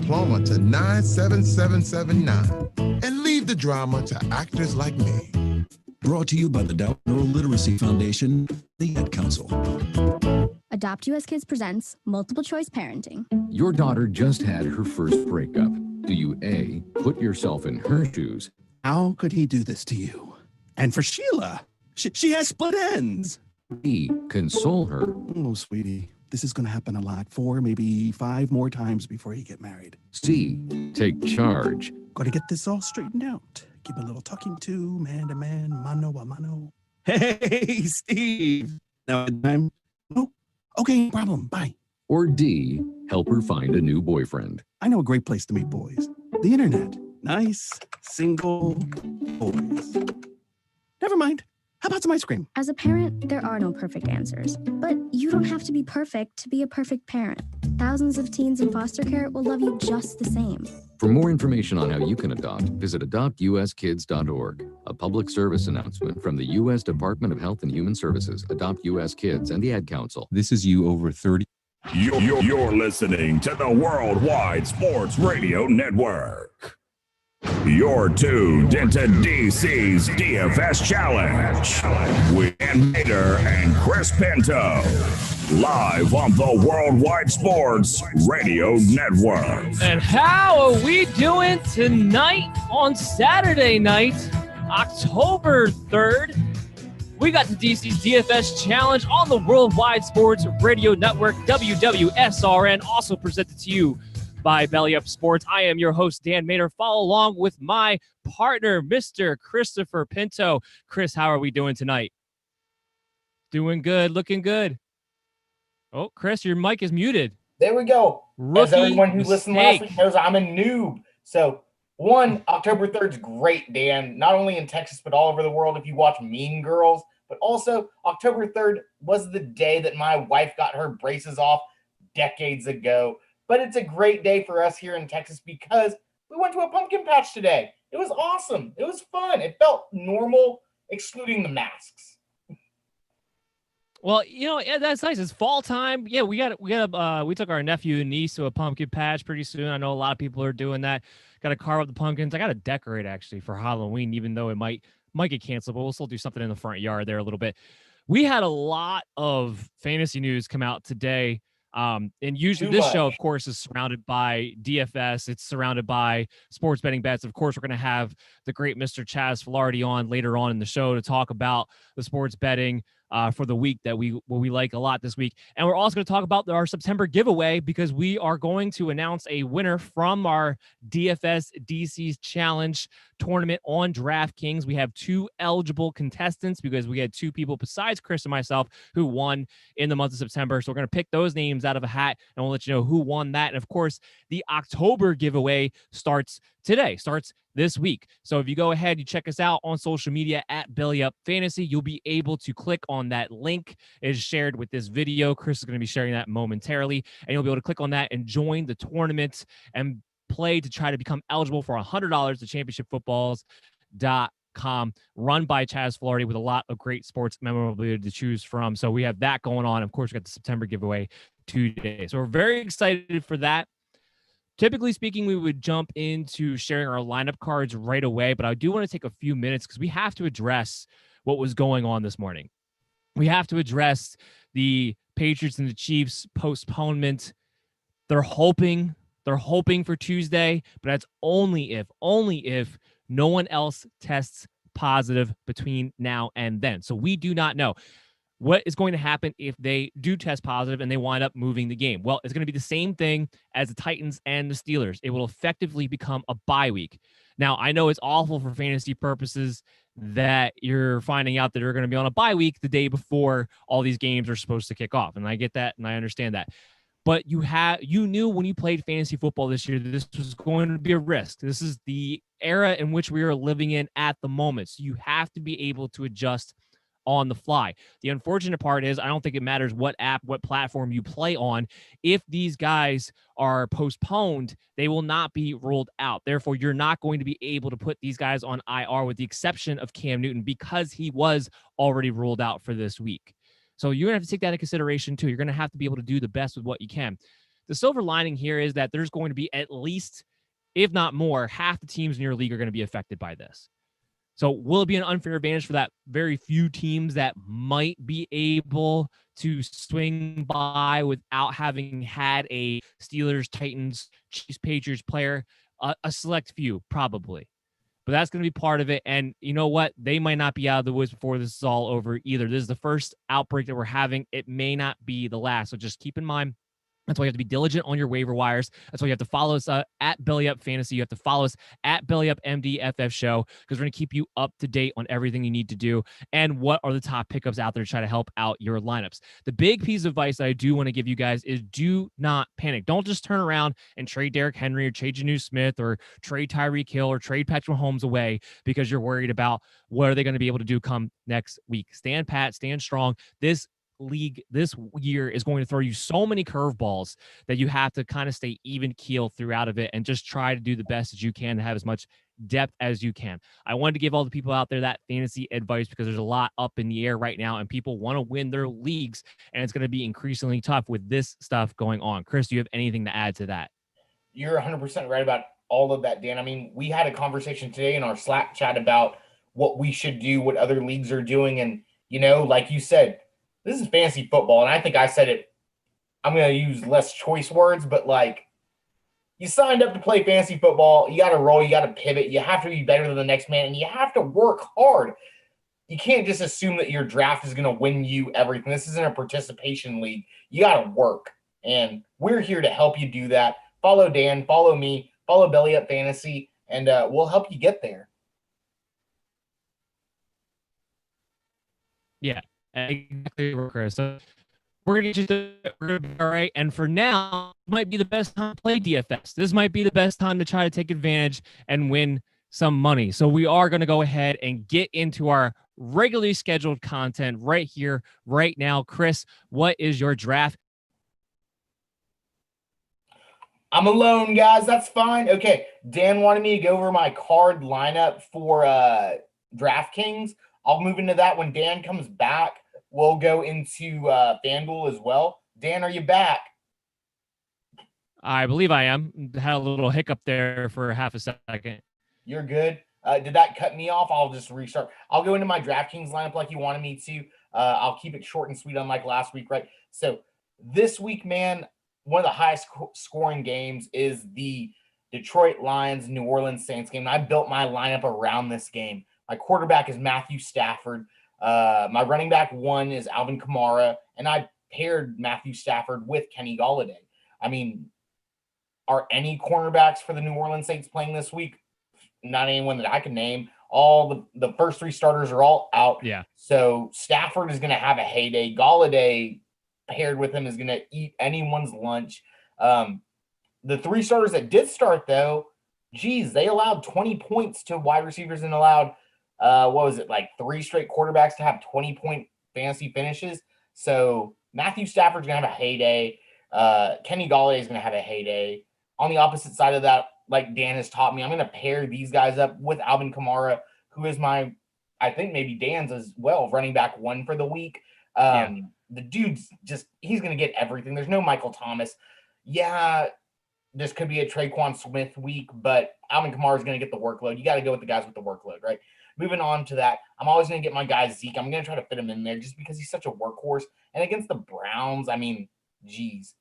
diploma to 97779 and leave the drama to actors like me. Brought to you by the Dow Literacy Foundation, the Ad Council. Adopt US Kids presents Multiple Choice Parenting. Your daughter just had her first breakup. Do you A, put yourself in her shoes? How could he do this to you? And for Sheila, she has split ends. B, console her? Oh, sweetie, this is going to happen a lot. 4, maybe 5 more times before you get married. C, take charge? Got to get this all straightened out. Give a little talking to, man to man, mano a mano. Hey, Steve. Now time. Oh, okay, no problem. Bye. Or D, help her find a new boyfriend? I know a great place to meet boys. The internet. Nice, single boys. Never mind. How about some ice cream? As a parent, there are no perfect answers. But you don't have to be perfect to be a perfect parent. Thousands of teens in foster care will love you just the same. For more information on how you can adopt, visit adoptuskids.org. A public service announcement from the U.S. Department of Health and Human Services, Adopt U.S. Kids, and the Ad Council. This is you over 30. You're listening to the Worldwide Sports Radio Network. You're tuned into DC's DFS Challenge with Dan Mader and Chris Pinto. Live on the Worldwide Sports Radio Network. And how are we doing tonight on Saturday night, October 3rd? We got the DC's DFS Challenge on the Worldwide Sports Radio Network, WWSRN, also presented to you by Belly Up Sports. I am your host, Dan Mader. Follow along with my partner, Mr. Christopher Pinto. Chris, how are we doing tonight? Doing good, looking good. Oh, Chris, your mic is muted. There we go. As everyone who listened last week knows, I'm a noob. So, October 3rd is great, Dan. Not only in Texas, but all over the world if you watch Mean Girls. But also, October 3rd was the day that my wife got her braces off decades ago. But it's a great day for us here in Texas because we went to a pumpkin patch today. It was awesome. It was fun. It felt normal, excluding the masks. Well, yeah, that's nice. It's fall time. Yeah, we took our nephew and niece to a pumpkin patch pretty soon. I know a lot of people are doing that. Got to carve up the pumpkins. I got to decorate actually for Halloween, even though it might get canceled, but we'll still do something in the front yard there a little bit. We had a lot of fantasy news come out today. And usually this show, of course, is surrounded by DFS. It's surrounded by sports betting bets. Of course, we're going to have the great Mr. Chaz Filardi on later on in the show to talk about the sports betting for the week that we like a lot this week. And we're also going to talk about our September giveaway because we are going to announce a winner from our DFS DC's Challenge tournament on DraftKings. We have 2 eligible contestants because we had 2 people besides Chris and myself who won in the month of September. So we're going to pick those names out of a hat and we'll let you know who won that. And of course, the October giveaway starts today, starts this week. So if you go ahead, you check us out on social media at Belly Up Fantasy, you'll be able to click on that link. It is shared with this video. Chris is going to be sharing that momentarily, and you'll be able to click on that and join the tournament and play to try to become eligible for $100 to championshipfootballs.com, run by Chaz Filardi with a lot of great sports memorabilia to choose from. So we have that going on. Of course, we got the September giveaway today. So we're very excited for that. Typically speaking, we would jump into sharing our lineup cards right away, but I do want to take a few minutes because we have to address what was going on this morning. We have to address the Patriots and the Chiefs postponement. They're hoping for Tuesday, but that's only if no one else tests positive between now and then. So we do not know what is going to happen if they do test positive and they wind up moving the game. Well, it's going to be the same thing as the Titans and the Steelers. It will effectively become a bye week. Now, I know it's awful for fantasy purposes that you're finding out that you're going to be on a bye week the day before all these games are supposed to kick off. And I get that and I understand that. But you knew when you played fantasy football this year that this was going to be a risk. This is the era in which we are living in at the moment. So you have to be able to adjust on the fly. The unfortunate part is I don't think it matters what app, what platform you play on. If these guys are postponed, they will not be ruled out. Therefore, you're not going to be able to put these guys on IR with the exception of Cam Newton because he was already ruled out for this week. So you're going to have to take that into consideration too. You're going to have to be able to do the best with what you can. the silver lining here is that there's going to be at least, if not more, half the teams in your league are going to be affected by this. So will it be an unfair advantage for that very few teams that might be able to swing by without having had a Steelers, Titans, Chiefs, Patriots player? A select few, probably. But that's going to be part of it. And you know what? They might not be out of the woods before this is all over either. This is the first outbreak that we're having. It may not be the last. So just keep in mind, that's why you have to be diligent on your waiver wires. That's why you have to follow us at Belly Up Fantasy. You have to follow us at Belly Up MDFF Show, because we're going to keep you up to date on everything you need to do and what are the top pickups out there to try to help out your lineups. The big piece of advice that I do want to give you guys is do not panic. Don't just turn around and trade Derrick Henry or trade Jonnu Smith or trade Tyreek Hill or trade Patrick Mahomes away because you're worried about what are they going to be able to do come next week. Stand pat, stand strong. This league this year is going to throw you so many curveballs that you have to kind of stay even keel throughout of it and just try to do the best that you can to have as much depth as you can. I wanted to give all the people out there that fantasy advice because there's a lot up in the air right now and people want to win their leagues, and it's going to be increasingly tough with this stuff going on. Chris, do you have anything to add to that? You're 100% right about all of that, Dan. I mean, we had a conversation today in our Slack chat about what we should do, what other leagues are doing. And, you know, like you said, this is fantasy football, and I think I said it. I'm going to use less choice words, but like, you signed up to play fantasy football. You got to roll. You got to pivot. You have to be better than the next man, and you have to work hard. You can't just assume that your draft is going to win you everything. This isn't a participation league. You got to work, and we're here to help you do that. Follow Dan, follow me, follow Belly Up Fantasy, and we'll help you get there. Yeah. Exactly, Chris. So we're gonna get you we're gonna be all right. And for now, might be the best time to play DFS. This might be the best time to try to take advantage and win some money. So we are gonna go ahead and get into our regularly scheduled content right here, right now. Chris, what is your draft? I'm alone, guys. That's fine. Okay, Dan wanted me to go over my card lineup for DraftKings. I'll move into that when Dan comes back. We'll go into FanDuel as well. Dan, are you back? I believe I am. Had a little hiccup there for half a second. You're good. Did that cut me off? I'll just restart. I'll go into my DraftKings lineup like you wanted me to. I'll keep it short and sweet unlike last week, right? So this week, man, one of the highest scoring games is the Detroit Lions New Orleans Saints game. And I built my lineup around this game. My quarterback is Matthew Stafford. My running back one is Alvin Kamara, and I paired Matthew Stafford with Kenny Golladay. I mean, are any cornerbacks for the New Orleans Saints playing this week? Not anyone that I can name. All the first three starters are all out. Yeah. So Stafford is going to have a heyday. Golladay paired with him is going to eat anyone's lunch. The three starters that did start, though, geez, they allowed 20 points to wide receivers and allowed what was it, like 3 straight quarterbacks to have 20-point fantasy finishes. So Matthew Stafford's going to have a heyday. Kenny Golladay is going to have a heyday. On the opposite side of that, like Dan has taught me, I'm going to pair these guys up with Alvin Kamara, who is I think maybe Dan's as well, running back one for the week. The dude's he's going to get everything. There's no Michael Thomas. Yeah, this could be a Traquan Smith week, but Alvin Kamara is going to get the workload. You got to go with the guys with the workload, right? Moving on to that, I'm always going to get my guy Zeke. I'm going to try to fit him in there just because he's such a workhorse. And against the Browns, I mean, geez.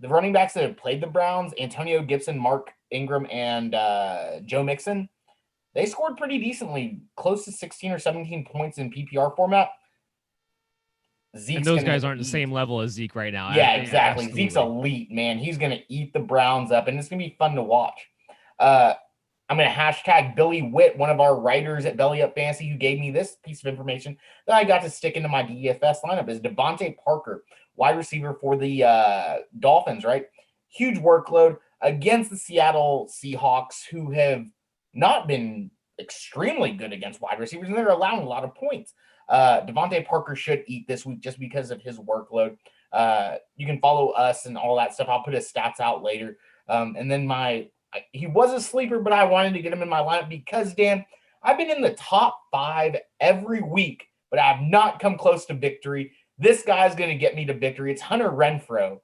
The running backs that have played the Browns, Antonio Gibson, Mark Ingram, and Joe Mixon, they scored pretty decently, close to 16 or 17 points in PPR format. And those guys aren't the same level as Zeke right now. Yeah, exactly. Absolutely. Zeke's elite, man. He's going to eat the Browns up, and it's going to be fun to watch. I'm going to hashtag Billy Witt, one of our writers at Belly Up Fantasy, who gave me this piece of information that I got to stick into my DFS lineup, is Devontae Parker, wide receiver for the Dolphins, right? Huge workload against the Seattle Seahawks, who have not been extremely good against wide receivers, and they're allowing a lot of points. Devontae Parker should eat this week just because of his workload. You can follow us and all that stuff. I'll put his stats out later. And then he was a sleeper, but I wanted to get him in my lineup because, Dan, I've been in the top 5 every week, but I have not come close to victory. This guy's going to get me to victory. It's Hunter Renfro,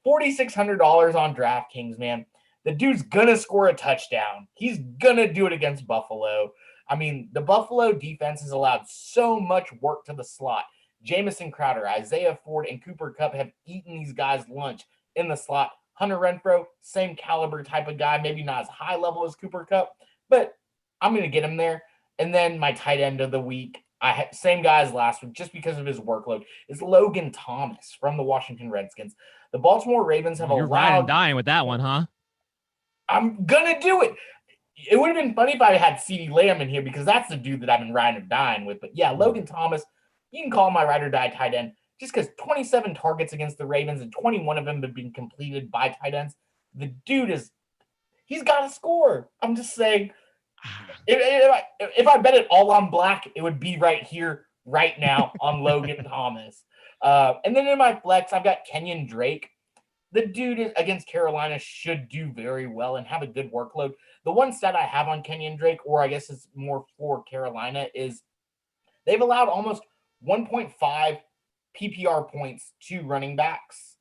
$4,600 on DraftKings, man. The dude's gonna score a touchdown. He's gonna do it against Buffalo. I mean, the Buffalo defense has allowed so much work to the slot. Jamison Crowder, Isaiah Ford, and Cooper Kupp have eaten these guys' lunch in the slot. Hunter Renfro, same caliber type of guy, maybe not as high level as Cooper Kupp, but I'm going to get him there. And then my tight end of the week, same guy as last week, just because of his workload, is Logan Thomas from the Washington Redskins. The Baltimore Ravens have You're riding and dying with that one, huh? I'm going to do it. It would have been funny if I had CeeDee Lamb in here because that's the dude that I've been riding and dying with. But yeah, Logan Thomas, you can call him my ride or die tight end just because 27 targets against the Ravens and 21 of them have been completed by tight ends. The dude he's got to score. I'm just saying, if I bet it all on black, it would be right here, right now on Logan Thomas. And then in my flex, I've got Kenyon Drake. The dude against Carolina should do very well and have a good workload. The one stat I have on Kenyon Drake, or I guess it's more for Carolina, is they've allowed almost 1.5 PPR points to running backs.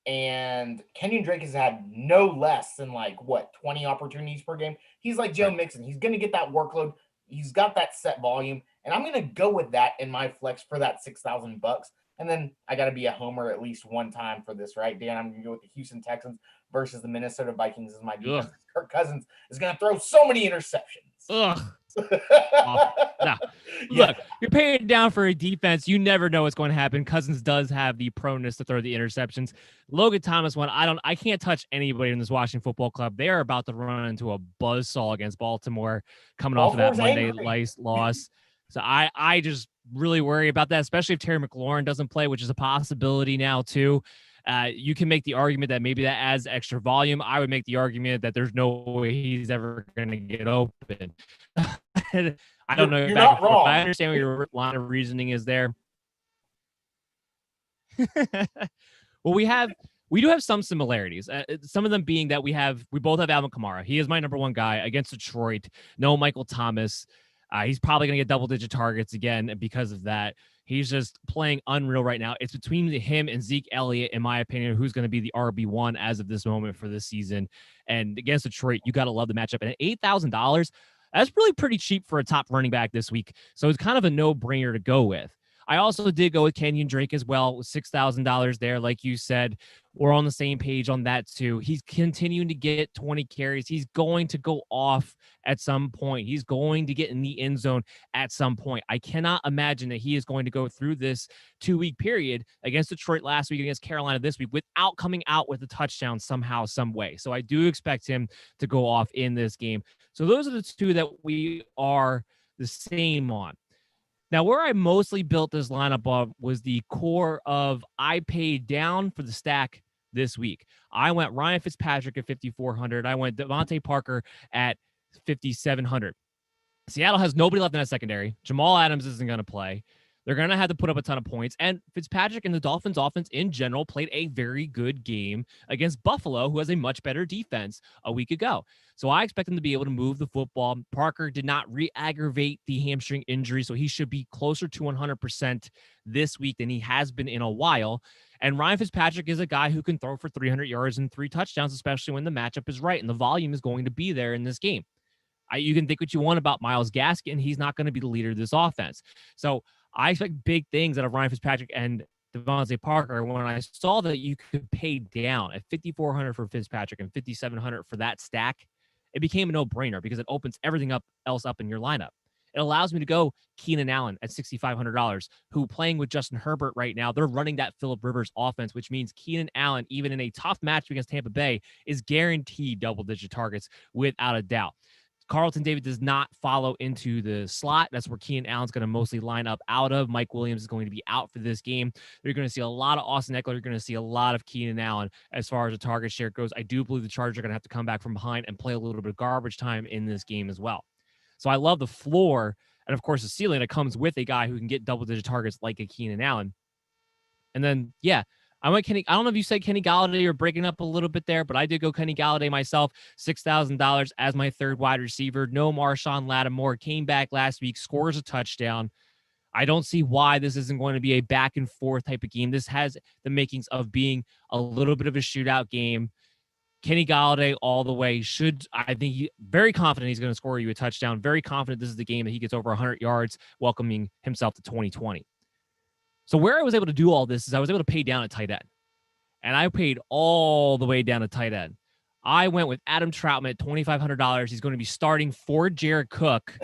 And Kenyon Drake has had no less than 20 opportunities per game. He's like Joe Mixon. He's going to get that workload. He's got that set volume. And I'm going to go with that in my flex for that $6,000. And then I got to be a homer at least one time for this, right, Dan? I'm going to go with the Houston Texans versus the Minnesota Vikings as my defense. Kirk Cousins is going to throw so many interceptions. Ugh. No. Look, you're paying down for a defense. You never know what's going to happen. Cousins does have the proneness to throw the interceptions. Logan Thomas one. I can't touch anybody in this Washington Football Club. They are about to run into a buzzsaw against Baltimore coming off of that Monday loss. So I just really worry about that, especially if Terry McLaurin doesn't play, which is a possibility now too. You can make the argument that maybe that adds extra volume. I would make the argument that there's no way he's ever going to get open. I don't know. You're not wrong. I understand what your line of reasoning is there. Well, we do have some similarities. Some of them being that we both have Alvin Kamara. He is my number one guy against Detroit. No Michael Thomas. He's probably going to get double-digit targets again because of that. He's just playing unreal right now. It's between him and Zeke Elliott, in my opinion, who's going to be the RB1 as of this moment for this season. And against Detroit, you got to love the matchup. And at $8,000, that's really pretty cheap for a top running back this week. So it's kind of a no-brainer to go with. I also did go with Kenyon Drake as well, with $6,000 there. Like you said, we're on the same page on that too. He's continuing to get 20 carries. He's going to go off at some point. He's going to get in the end zone at some point. I cannot imagine that he is going to go through this 2-week period against Detroit last week, against Carolina this week, without coming out with a touchdown somehow, some way. So I do expect him to go off in this game. So those are the two that we are the same on. Now, where I mostly built this lineup up was the core of I paid down for the stack this week. I went Ryan Fitzpatrick at 5,400. I went Devontae Parker at 5,700. Seattle has nobody left in that secondary. Jamal Adams isn't going to play. They're going to have to put up a ton of points. And Fitzpatrick and the Dolphins offense in general played a very good game against Buffalo, who has a much better defense a week ago. So I expect them to be able to move the football. Parker did not re-aggravate the hamstring injury, so he should be closer to 100% this week than he has been in a while. And Ryan Fitzpatrick is a guy who can throw for 300 yards and 3 touchdowns, especially when the matchup is right and the volume is going to be there in this game. You can think what you want about Myles Gaskin. He's not going to be the leader of this offense. So I expect big things out of Ryan Fitzpatrick and Devontae Parker. When I saw that you could pay down at $5,400 for Fitzpatrick and $5,700 for that stack, it became a no-brainer because it opens everything else up in your lineup. It allows me to go Keenan Allen at $6,500, who playing with Justin Herbert right now, they're running that Phillip Rivers offense, which means Keenan Allen, even in a tough match against Tampa Bay, is guaranteed double-digit targets without a doubt. Carlton Davis does not follow into the slot. That's where Keenan Allen's going to mostly line up out of. Mike Williams is going to be out for this game. You're going to see a lot of Austin Eckler. You're going to see a lot of Keenan Allen as far as the target share goes. I do believe the Chargers are going to have to come back from behind and play a little bit of garbage time in this game as well. So I love the floor and, of course, the ceiling that comes with a guy who can get double-digit targets like a Keenan Allen. And then, yeah, I went Kenny. I don't know if you said Kenny Galladay or breaking up a little bit there, but I did go Kenny Galladay myself, $6,000 as my third wide receiver. No Marshawn Lattimore, came back last week, scores a touchdown. I don't see why this isn't going to be a back and forth type of game. This has the makings of being a little bit of a shootout game. Kenny Golladay all the way very confident he's going to score you a touchdown. Very confident this is the game that he gets over 100 yards, welcoming himself to 2020. So where I was able to do all this is I was able to pay down at tight end. And I paid all the way down to tight end. I went with Adam Troutman at $2,500. He's going to be starting for Jared Cook.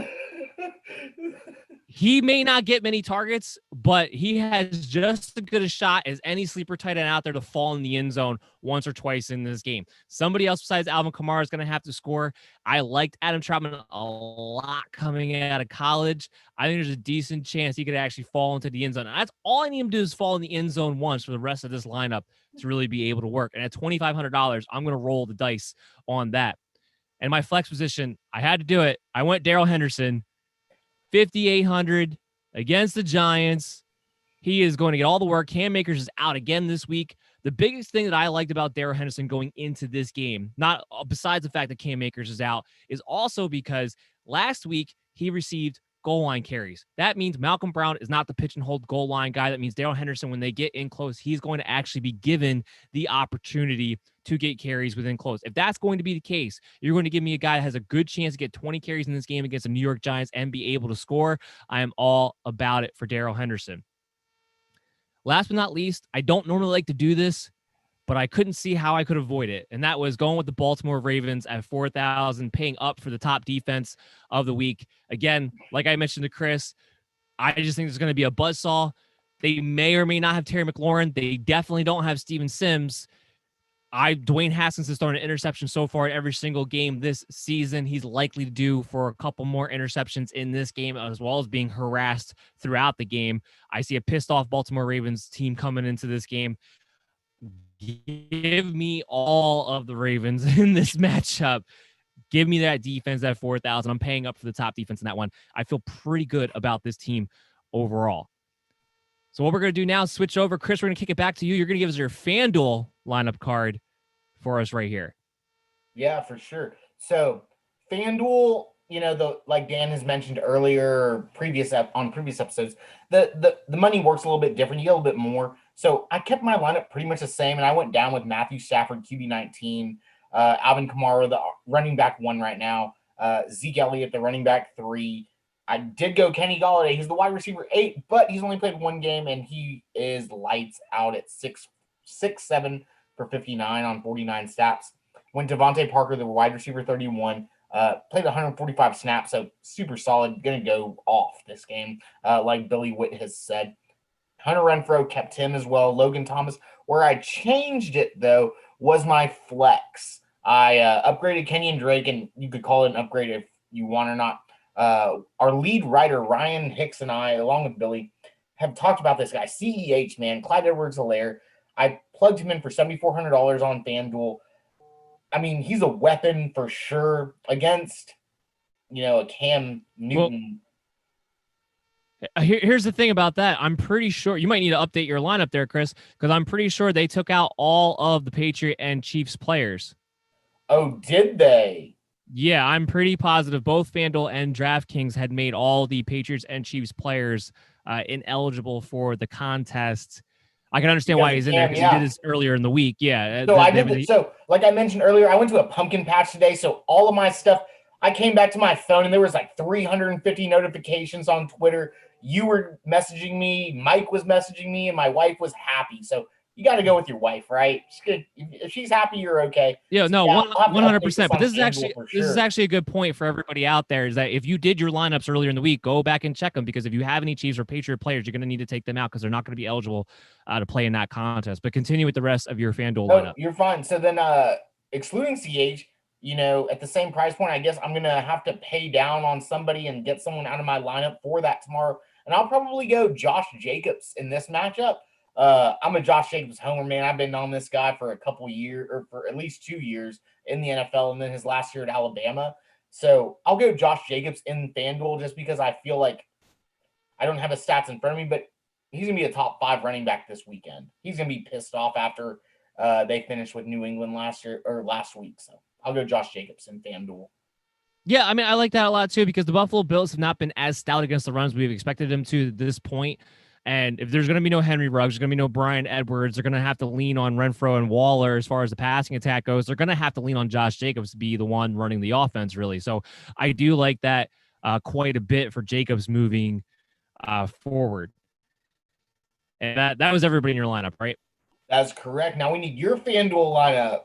He may not get many targets, but he has just as good a shot as any sleeper tight end out there to fall in the end zone once or twice in this game. Somebody else besides Alvin Kamara is going to have to score. I liked Adam Troutman a lot coming out of college. I think there's a decent chance he could actually fall into the end zone. And that's all I need him to do is fall in the end zone once for the rest of this lineup to really be able to work. And at $2,500, I'm going to roll the dice on that. And my flex position, I had to do it. I went Darrell Henderson. 5,800 against the Giants. He is going to get all the work. Cam Akers is out again this week. The biggest thing that I liked about Darrell Henderson going into this game, not besides the fact that Cam Akers is out, is also because last week he received goal line carries. That means Malcolm Brown is not the pitch and hold goal line guy. That means Darrell Henderson, when they get in close, he's going to actually be given the opportunity to get carries within close. If that's going to be the case, you're going to give me a guy that has a good chance to get 20 carries in this game against the New York Giants and be able to score. I am all about it for Darrell Henderson. Last but not least, I don't normally like to do this, but I couldn't see how I could avoid it. And that was going with the Baltimore Ravens at 4,000, paying up for the top defense of the week. Again, like I mentioned to Chris, I just think there's going to be a buzzsaw. They may or may not have Terry McLaurin. They definitely don't have Steven Sims. Dwayne Haskins has thrown an interception so far in every single game this season. He's likely to do for a couple more interceptions in this game, as well as being harassed throughout the game. I see a pissed off Baltimore Ravens team coming into this game. Give me all of the Ravens in this matchup. Give me that defense at 4,000. I'm paying up for the top defense in that one. I feel pretty good about this team overall. So what we're going to do now is switch over. Chris, we're going to kick it back to you. You're going to give us your FanDuel lineup card for us right here. Yeah, for sure. So FanDuel, like Dan has mentioned earlier, previous episodes, the money works a little bit different. You get a little bit more. So I kept my lineup pretty much the same, and I went down with Matthew Stafford, QB19, Alvin Kamara, the running back 1 right now, Zeke Elliott, the running back 3. I did go Kenny Golladay. He's the wide receiver 8, but he's only played 1 game, and he is lights out at 6'7" for 59 on 49 stats. Went Devontae Parker, the wide receiver 31, played 145 snaps, so super solid. Going to go off this game, like Billy Witt has said. Hunter Renfro, kept him as well. Logan Thomas. Where I changed it, though, was my flex. I upgraded Kenyon Drake, and you could call it an upgrade if you want or not. Our lead writer, Ryan Hicks, and I, along with Billy, have talked about this guy. CEH, man. Clyde Edwards-Helaire. I plugged him in for $7,400 on FanDuel. I mean, he's a weapon for sure against, a Cam Newton. Well, here's the thing about that. I'm pretty sure you might need to update your lineup there, Chris, because I'm pretty sure they took out all of the Patriot and Chiefs players. Oh, did they? Yeah, I'm pretty positive both FanDuel and DraftKings had made all the Patriots and Chiefs players ineligible for the contest. I can understand why he's in there because he did this earlier in the week. Yeah. So So, like I mentioned earlier, I went to a pumpkin patch today. So all of my stuff, I came back to my phone and there was like 350 notifications on Twitter. You were messaging me, Mike was messaging me, and my wife was happy. So you got to go with your wife, right? If she's happy, you're okay. Yeah, so, no, 100%. But this is actually a good point for everybody out there is that if you did your lineups earlier in the week, go back and check them, because if you have any Chiefs or Patriot players, you're going to need to take them out because they're not going to be eligible to play in that contest. But continue with the rest of your FanDuel lineup. You're fine. So then excluding CH, at the same price point, I guess I'm going to have to pay down on somebody and get someone out of my lineup for that tomorrow. And I'll probably go Josh Jacobs in this matchup. I'm a Josh Jacobs homer, man. I've been on this guy for a couple years, or for at least 2 years in the NFL, and then his last year at Alabama. So I'll go Josh Jacobs in FanDuel just because I feel like I don't have his stats in front of me, but he's going to be a top 5 running back this weekend. He's going to be pissed off after they finished with New England last week. So I'll go Josh Jacobs in FanDuel. Yeah, I mean, I like that a lot too because the Buffalo Bills have not been as stout against the runs we've expected them to at this point. And if there's going to be no Henry Ruggs, there's going to be no Brian Edwards, they're going to have to lean on Renfro and Waller as far as the passing attack goes. They're going to have to lean on Josh Jacobs to be the one running the offense, really. So I do like that quite a bit for Jacobs moving forward. And that was everybody in your lineup, right? That's correct. Now we need your FanDuel lineup.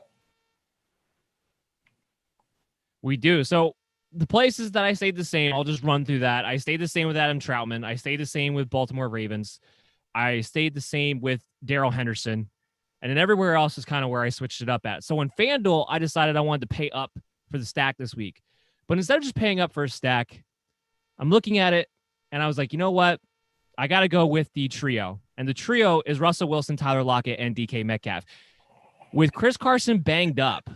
We do. So the places that I stayed the same, I'll just run through that. I stayed the same with Adam Troutman. I stayed the same with Baltimore Ravens. I stayed the same with Darrell Henderson. And then everywhere else is kind of where I switched it up at. So in FanDuel, I decided I wanted to pay up for the stack this week. But instead of just paying up for a stack, I'm looking at it and I was like, you know what? I got to go with the trio. And the trio is Russell Wilson, Tyler Lockett, and DK Metcalf. With Chris Carson banged up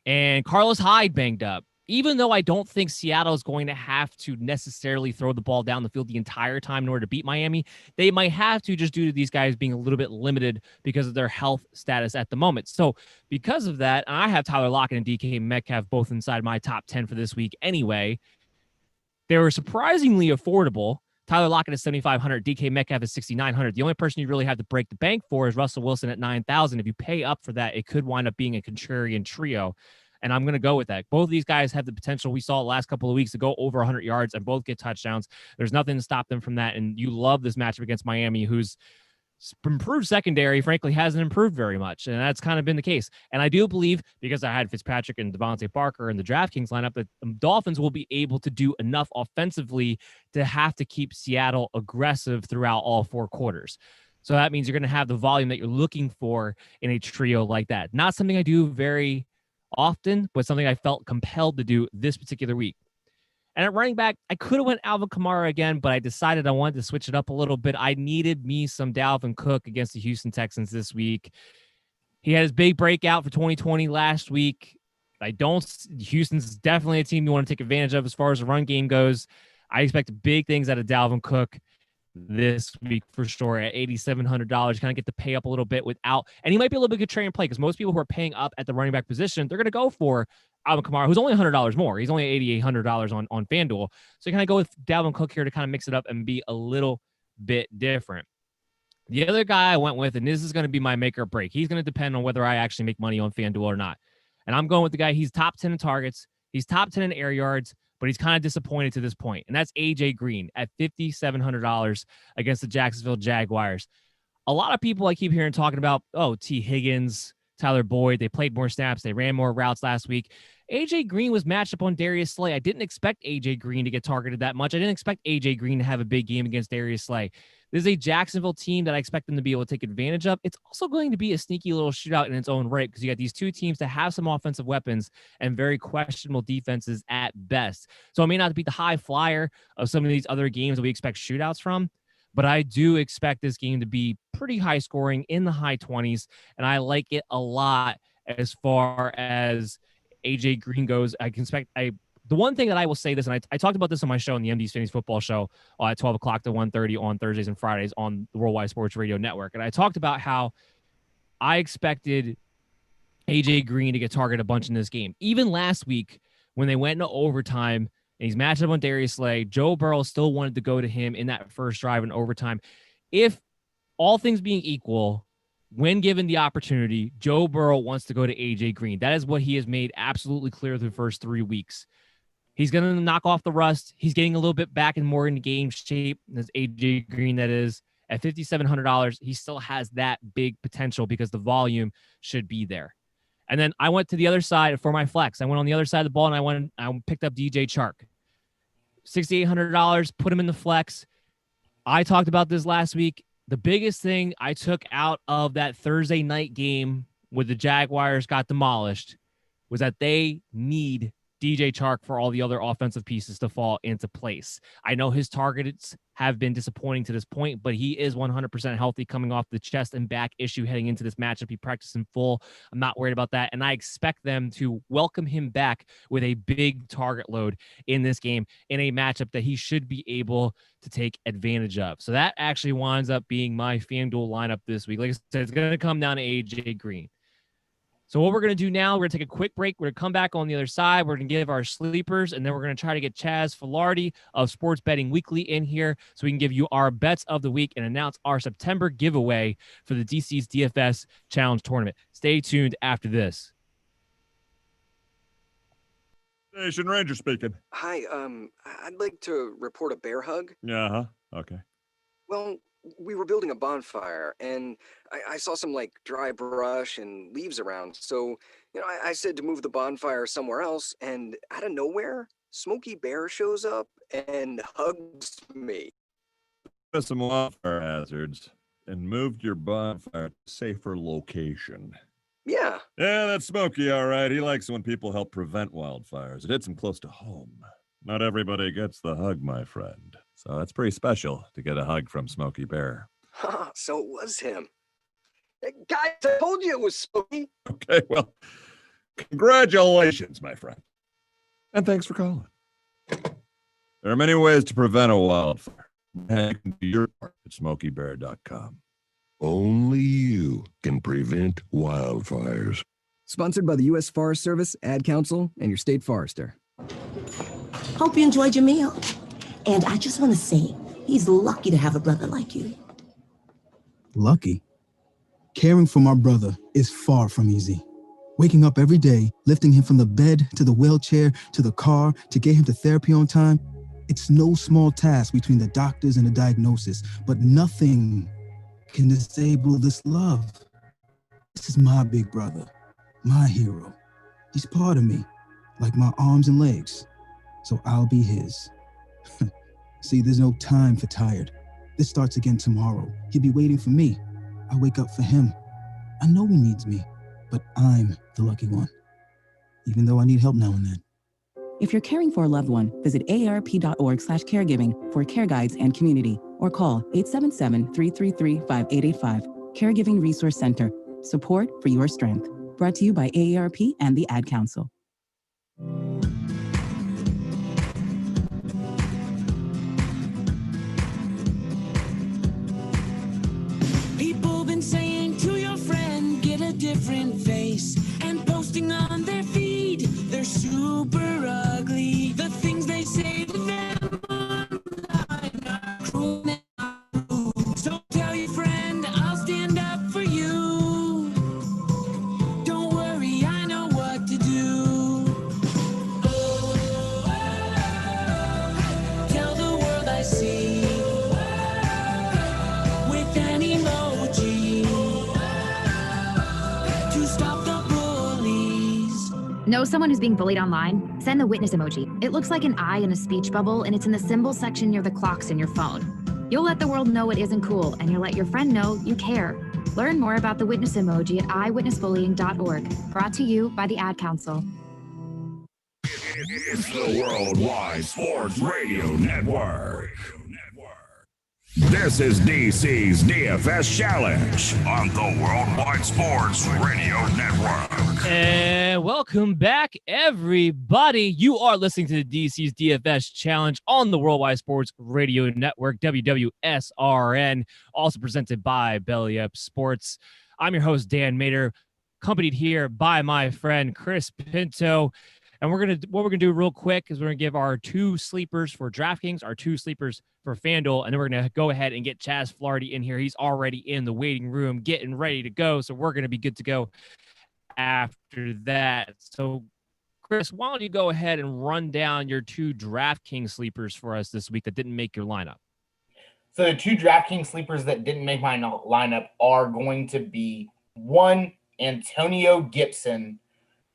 and Carlos Hyde banged up, even though I don't think Seattle is going to have to necessarily throw the ball down the field the entire time in order to beat Miami, they might have to just due to these guys being a little bit limited because of their health status at the moment. So because of that, I have Tyler Lockett and DK Metcalf both inside my top 10 for this week anyway. They were surprisingly affordable. Tyler Lockett is $7,500. DK Metcalf is $6,900. The only person you really have to break the bank for is Russell Wilson at $9,000. If you pay up for that, it could wind up being a contrarian trio. And I'm going to go with that. Both of these guys have the potential we saw the last couple of weeks to go over 100 yards and both get touchdowns. There's nothing to stop them from that. And you love this matchup against Miami, who's improved secondary, frankly, hasn't improved very much. And that's kind of been the case. And I do believe, because I had Fitzpatrick and Devontae Parker in the DraftKings lineup, that the Dolphins will be able to do enough offensively to have to keep Seattle aggressive throughout all four quarters. So that means you're going to have the volume that you're looking for in a trio like that. Not something I do very often, but something I felt compelled to do this particular week. And at running back, I could have went Alvin Kamara again, but I decided I wanted to switch it up a little bit. I needed me some Dalvin Cook against the Houston Texans this week. He had his big breakout for 2020 last week. Houston's definitely a team you want to take advantage of as far as the run game goes. I expect big things out of Dalvin Cook this week for sure at $8,700. Kind of get to pay up a little bit without, and he might be a little bit contrarian play because most people who are paying up at the running back position, they're going to go for Alvin Kamara, who's only $100 more. He's only $8,800 on FanDuel. So you kind of go with Dalvin Cook here to kind of mix it up and be a little bit different. The other guy I went with, and this is going to be my make or break. He's going to depend on whether I actually make money on FanDuel or not. And I'm going with the guy, he's top 10 in targets. He's top 10 in air yards, but he's kind of disappointed to this point. And that's AJ Green at $5,700 against the Jacksonville Jaguars. A lot of people I keep hearing talking about, T. Higgins, Tyler Boyd, they played more snaps. They ran more routes last week. AJ Green was matched up on Darius Slay. I didn't expect AJ Green to get targeted that much. I didn't expect AJ Green to have a big game against Darius Slay. This is a Jacksonville team that I expect them to be able to take advantage of. It's also going to be a sneaky little shootout in its own right because you got these two teams that have some offensive weapons and very questionable defenses at best. So it may not be the high flyer of some of these other games that we expect shootouts from, but I do expect this game to be pretty high scoring in the high 20s, and I like it a lot as far as AJ Green goes. The one thing that I will say this, and I talked about this on my show, on the MD's Fantasy Football Show at 12 o'clock to 1:30 on Thursdays and Fridays on the Worldwide Sports Radio Network. And I talked about how I expected AJ Green to get targeted a bunch in this game. Even last week when they went into overtime and he's matched up on Darius Slay, Joe Burrow still wanted to go to him in that first drive in overtime. If all things being equal, when given the opportunity, Joe Burrow wants to go to AJ Green. That is what he has made absolutely clear through the first 3 weeks. He's going to knock off the rust. He's getting a little bit back and more into game shape. That's AJ Green, that is. At $5,700, he still has that big potential because the volume should be there. And then I went to the other side for my flex. I went on the other side of the ball, and I picked up DJ Chark. $6,800, put him in the flex. I talked about this last week. The biggest thing I took out of that Thursday night game where the Jaguars got demolished was that they need DJ Chark for all the other offensive pieces to fall into place. I know his targets have been disappointing to this point, but he is 100% healthy coming off the chest and back issue heading into this matchup. He practiced in full. I'm not worried about that. And I expect them to welcome him back with a big target load in this game in a matchup that he should be able to take advantage of. So that actually winds up being my FanDuel lineup this week. Like I said, it's going to come down to AJ Green. So what we're going to do now, we're going to take a quick break. We're going to come back on the other side. We're going to give our sleepers, and then we're going to try to get Chaz Filardi of Sports Betting Weekly in here so we can give you our bets of the week and announce our September giveaway for the DC's DFS Challenge Tournament. Stay tuned after this. Station Ranger speaking. Hi, I'd like to report a bear hug. Yeah, okay. Well, we were building a bonfire, and I saw some, dry brush and leaves around. So, I said to move the bonfire somewhere else, and out of nowhere, Smokey Bear shows up and hugs me. There's some wildfire hazards and moved your bonfire to a safer location. Yeah. Yeah, that's Smokey, all right. He likes when people help prevent wildfires. It hits him close to home. Not everybody gets the hug, my friend. So it's pretty special to get a hug from Smokey Bear. So it was him. Guys, I told you it was Smokey. Okay, well, congratulations, my friend. And thanks for calling. There are many ways to prevent a wildfire. And you can do your part at smokeybear.com. Only you can prevent wildfires. Sponsored by the U.S. Forest Service, Ad Council, and your state forester. Hope you enjoyed your meal. And I just want to say, he's lucky to have a brother like you. Lucky? Caring for my brother is far from easy. Waking up every day, lifting him from the bed to the wheelchair to the car to get him to therapy on time, it's no small task between the doctors and the diagnosis, but nothing can disable this love. This is my big brother, my hero. He's part of me, like my arms and legs, so I'll be his. See, there's no time for tired. This starts again tomorrow. He'll be waiting for me. I wake up for him. I know he needs me, but I'm the lucky one, even though I need help now and then. If you're caring for a loved one, visit aarp.org/caregiving for care guides and community, or call 877-333-5885. Caregiving Resource Center. Support for your strength. Brought to you by AARP and the Ad Council. People been saying to your friend, get a different face, and posting on their feed, they're super ugly. The things they say to them online are cruel and rude. So tell your friend, I'll stand up for you. Don't worry, I know what to do. Tell the world I see with an emoji to stop the bullies. Know someone who's being bullied online? Send the witness emoji. It looks like an eye in a speech bubble, and it's in the symbols section near the clocks in your phone. You'll let the world know it isn't cool, and you'll let your friend know you care. Learn more about the witness emoji at eyewitnessbullying.org. Brought to you by the Ad Council. It's the Worldwide Sports Radio Network. This is DC's DFS Challenge on the Worldwide Sports Radio Network. And welcome back, everybody. You are listening to the DC's DFS Challenge on the Worldwide Sports Radio Network, WWSRN, also presented by Belly Up Sports. I'm your host, Dan Mader, accompanied here by my friend Chris Pinto. And what we're gonna do real quick is we're gonna give our two sleepers for DraftKings, our two sleepers for FanDuel, and then we're gonna go ahead and get Chaz Filardi in here. He's already in the waiting room, getting ready to go. So we're gonna be good to go after that. So, Chris, why don't you go ahead and run down your two DraftKings sleepers for us this week that didn't make your lineup? So the two DraftKings sleepers that didn't make my lineup are going to be one, Antonio Gibson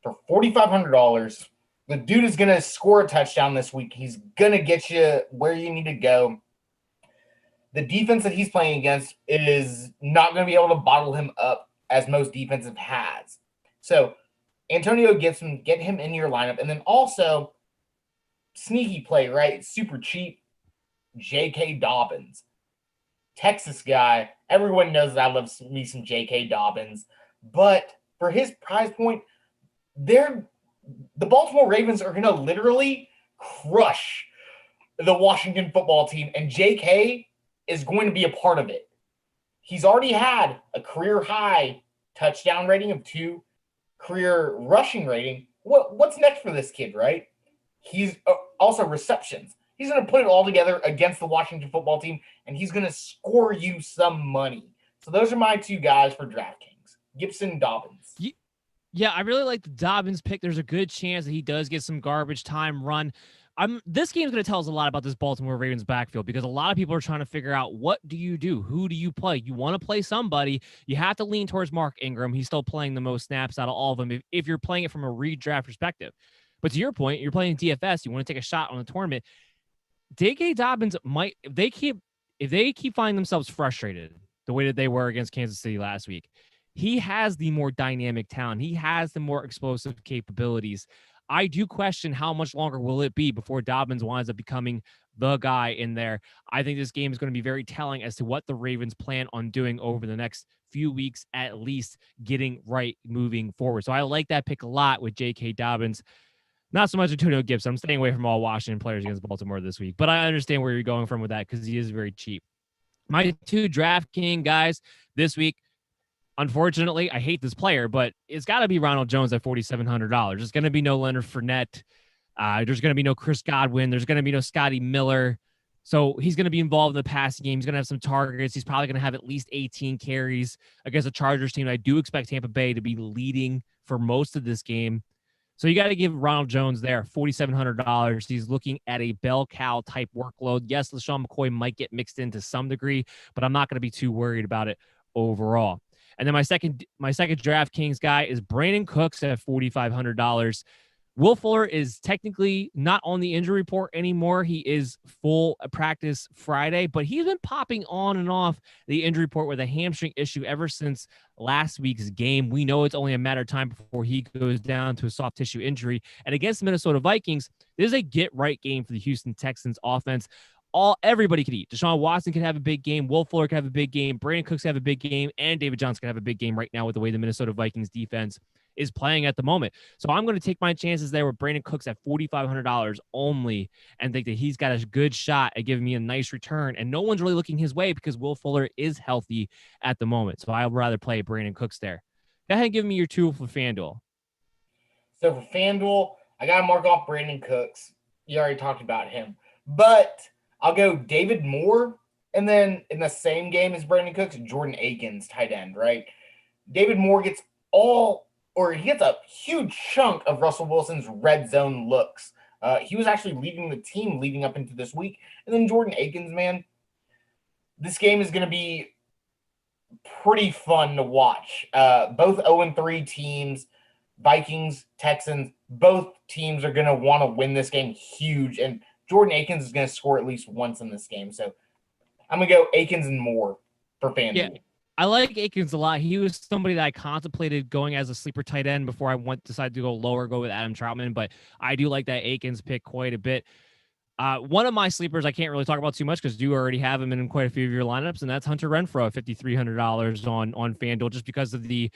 for $4,500. The dude is going to score a touchdown this week. He's going to get you where you need to go. The defense that he's playing against is not going to be able to bottle him up as most defensive has. So Antonio Gibson, get him in your lineup. And then also, sneaky play, right? Super cheap, J.K. Dobbins. Texas guy. Everyone knows that I love me some J.K. Dobbins. But for his price point, the Baltimore Ravens are going to literally crush the Washington football team, and J.K. is going to be a part of it. He's already had a career-high touchdown rating of 2. career rushing rating. What's next for this kid, right? He's also receptions. He's going to put it all together against the Washington football team, and he's going to score you some money. So those are my two guys for DraftKings. Gibson Dobbins. Yeah, I really like the Dobbins pick. There's a good chance that he does get some garbage time run. This game is going to tell us a lot about this Baltimore Ravens backfield because a lot of people are trying to figure out, what do you do? Who do you play? You want to play somebody. You have to lean towards Mark Ingram. He's still playing the most snaps out of all of them if you're playing it from a redraft perspective. But to your point, you're playing DFS. You want to take a shot on the tournament. J.K. Dobbins might, if they keep finding themselves frustrated the way that they were against Kansas City last week, he has the more dynamic talent. He has the more explosive capabilities. I do question how much longer will it be before Dobbins winds up becoming the guy in there. I think this game is going to be very telling as to what the Ravens plan on doing over the next few weeks, at least getting right moving forward. So I like that pick a lot with J.K. Dobbins. Not so much Antonio Gibson. I'm staying away from all Washington players against Baltimore this week, but I understand where you're going from with that because he is very cheap. My two DraftKings guys this week, unfortunately, I hate this player, but it's got to be Ronald Jones at $4,700. There's going to be no Leonard Fournette. There's going to be no Chris Godwin. There's going to be no Scotty Miller. So he's going to be involved in the passing game. He's going to have some targets. He's probably going to have at least 18 carries against a Chargers team. I do expect Tampa Bay to be leading for most of this game. So you got to give Ronald Jones there $4,700. He's looking at a bell cow type workload. Yes, LaShawn McCoy might get mixed in to some degree, but I'm not going to be too worried about it overall. And then my second DraftKings guy is Brandon Cooks at $4,500. Will Fuller is technically not on the injury report anymore. He is full practice Friday, but he's been popping on and off the injury report with a hamstring issue ever since last week's game. We know it's only a matter of time before he goes down to a soft tissue injury. And against the Minnesota Vikings, this is a get-right game for the Houston Texans offense. Everybody could eat. Deshaun Watson could have a big game. Will Fuller could have a big game. Brandon Cooks could have a big game. And David Johnson could have a big game right now with the way the Minnesota Vikings defense is playing at the moment. So I'm going to take my chances there with Brandon Cooks at $4,500 only and think that he's got a good shot at giving me a nice return. And no one's really looking his way because Will Fuller is healthy at the moment. So I'd rather play Brandon Cooks there. Go ahead and give me your two for FanDuel. So for FanDuel, I got to mark off Brandon Cooks. You already talked about him. But I'll go David Moore, and then in the same game as Brandon Cooks, Jordan Akins, tight end, right? David Moore gets he gets a huge chunk of Russell Wilson's red zone looks. He was actually leading the team leading up into this week. And then Jordan Akins, man, this game is going to be pretty fun to watch. Both 0-3 teams, Vikings, Texans, both teams are going to want to win this game huge. And Jordan Akins is going to score at least once in this game. So I'm going to go Akins and Moore for FanDuel. Yeah, I like Akins a lot. He was somebody that I contemplated going as a sleeper tight end before I decided to go lower, go with Adam Troutman. But I do like that Akins pick quite a bit. One of my sleepers I can't really talk about too much because you already have him in quite a few of your lineups, and that's Hunter Renfro at $5,300 on FanDuel just because of the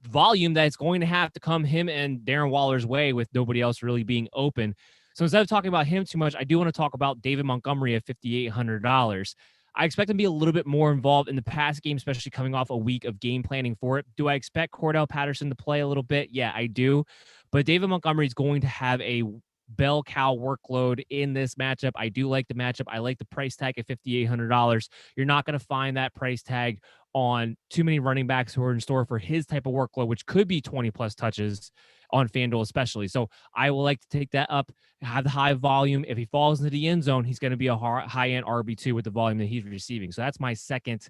volume that's going to have to come him and Darren Waller's way with nobody else really being open. So instead of talking about him too much, I do want to talk about David Montgomery at $5,800. I expect him to be a little bit more involved in the pass game, especially coming off a week of game planning for it. Do I expect Cordell Patterson to play a little bit? Yeah, I do. But David Montgomery is going to have a bell cow workload in this matchup. I do like the matchup. I like the price tag at $5,800. You're not going to find that price tag on too many running backs who are in store for his type of workload, which could be 20 plus touches on FanDuel especially. So I will like to take that up, have the high volume. If he falls into the end zone, he's going to be a high-end RB2 with the volume that he's receiving. So that's my second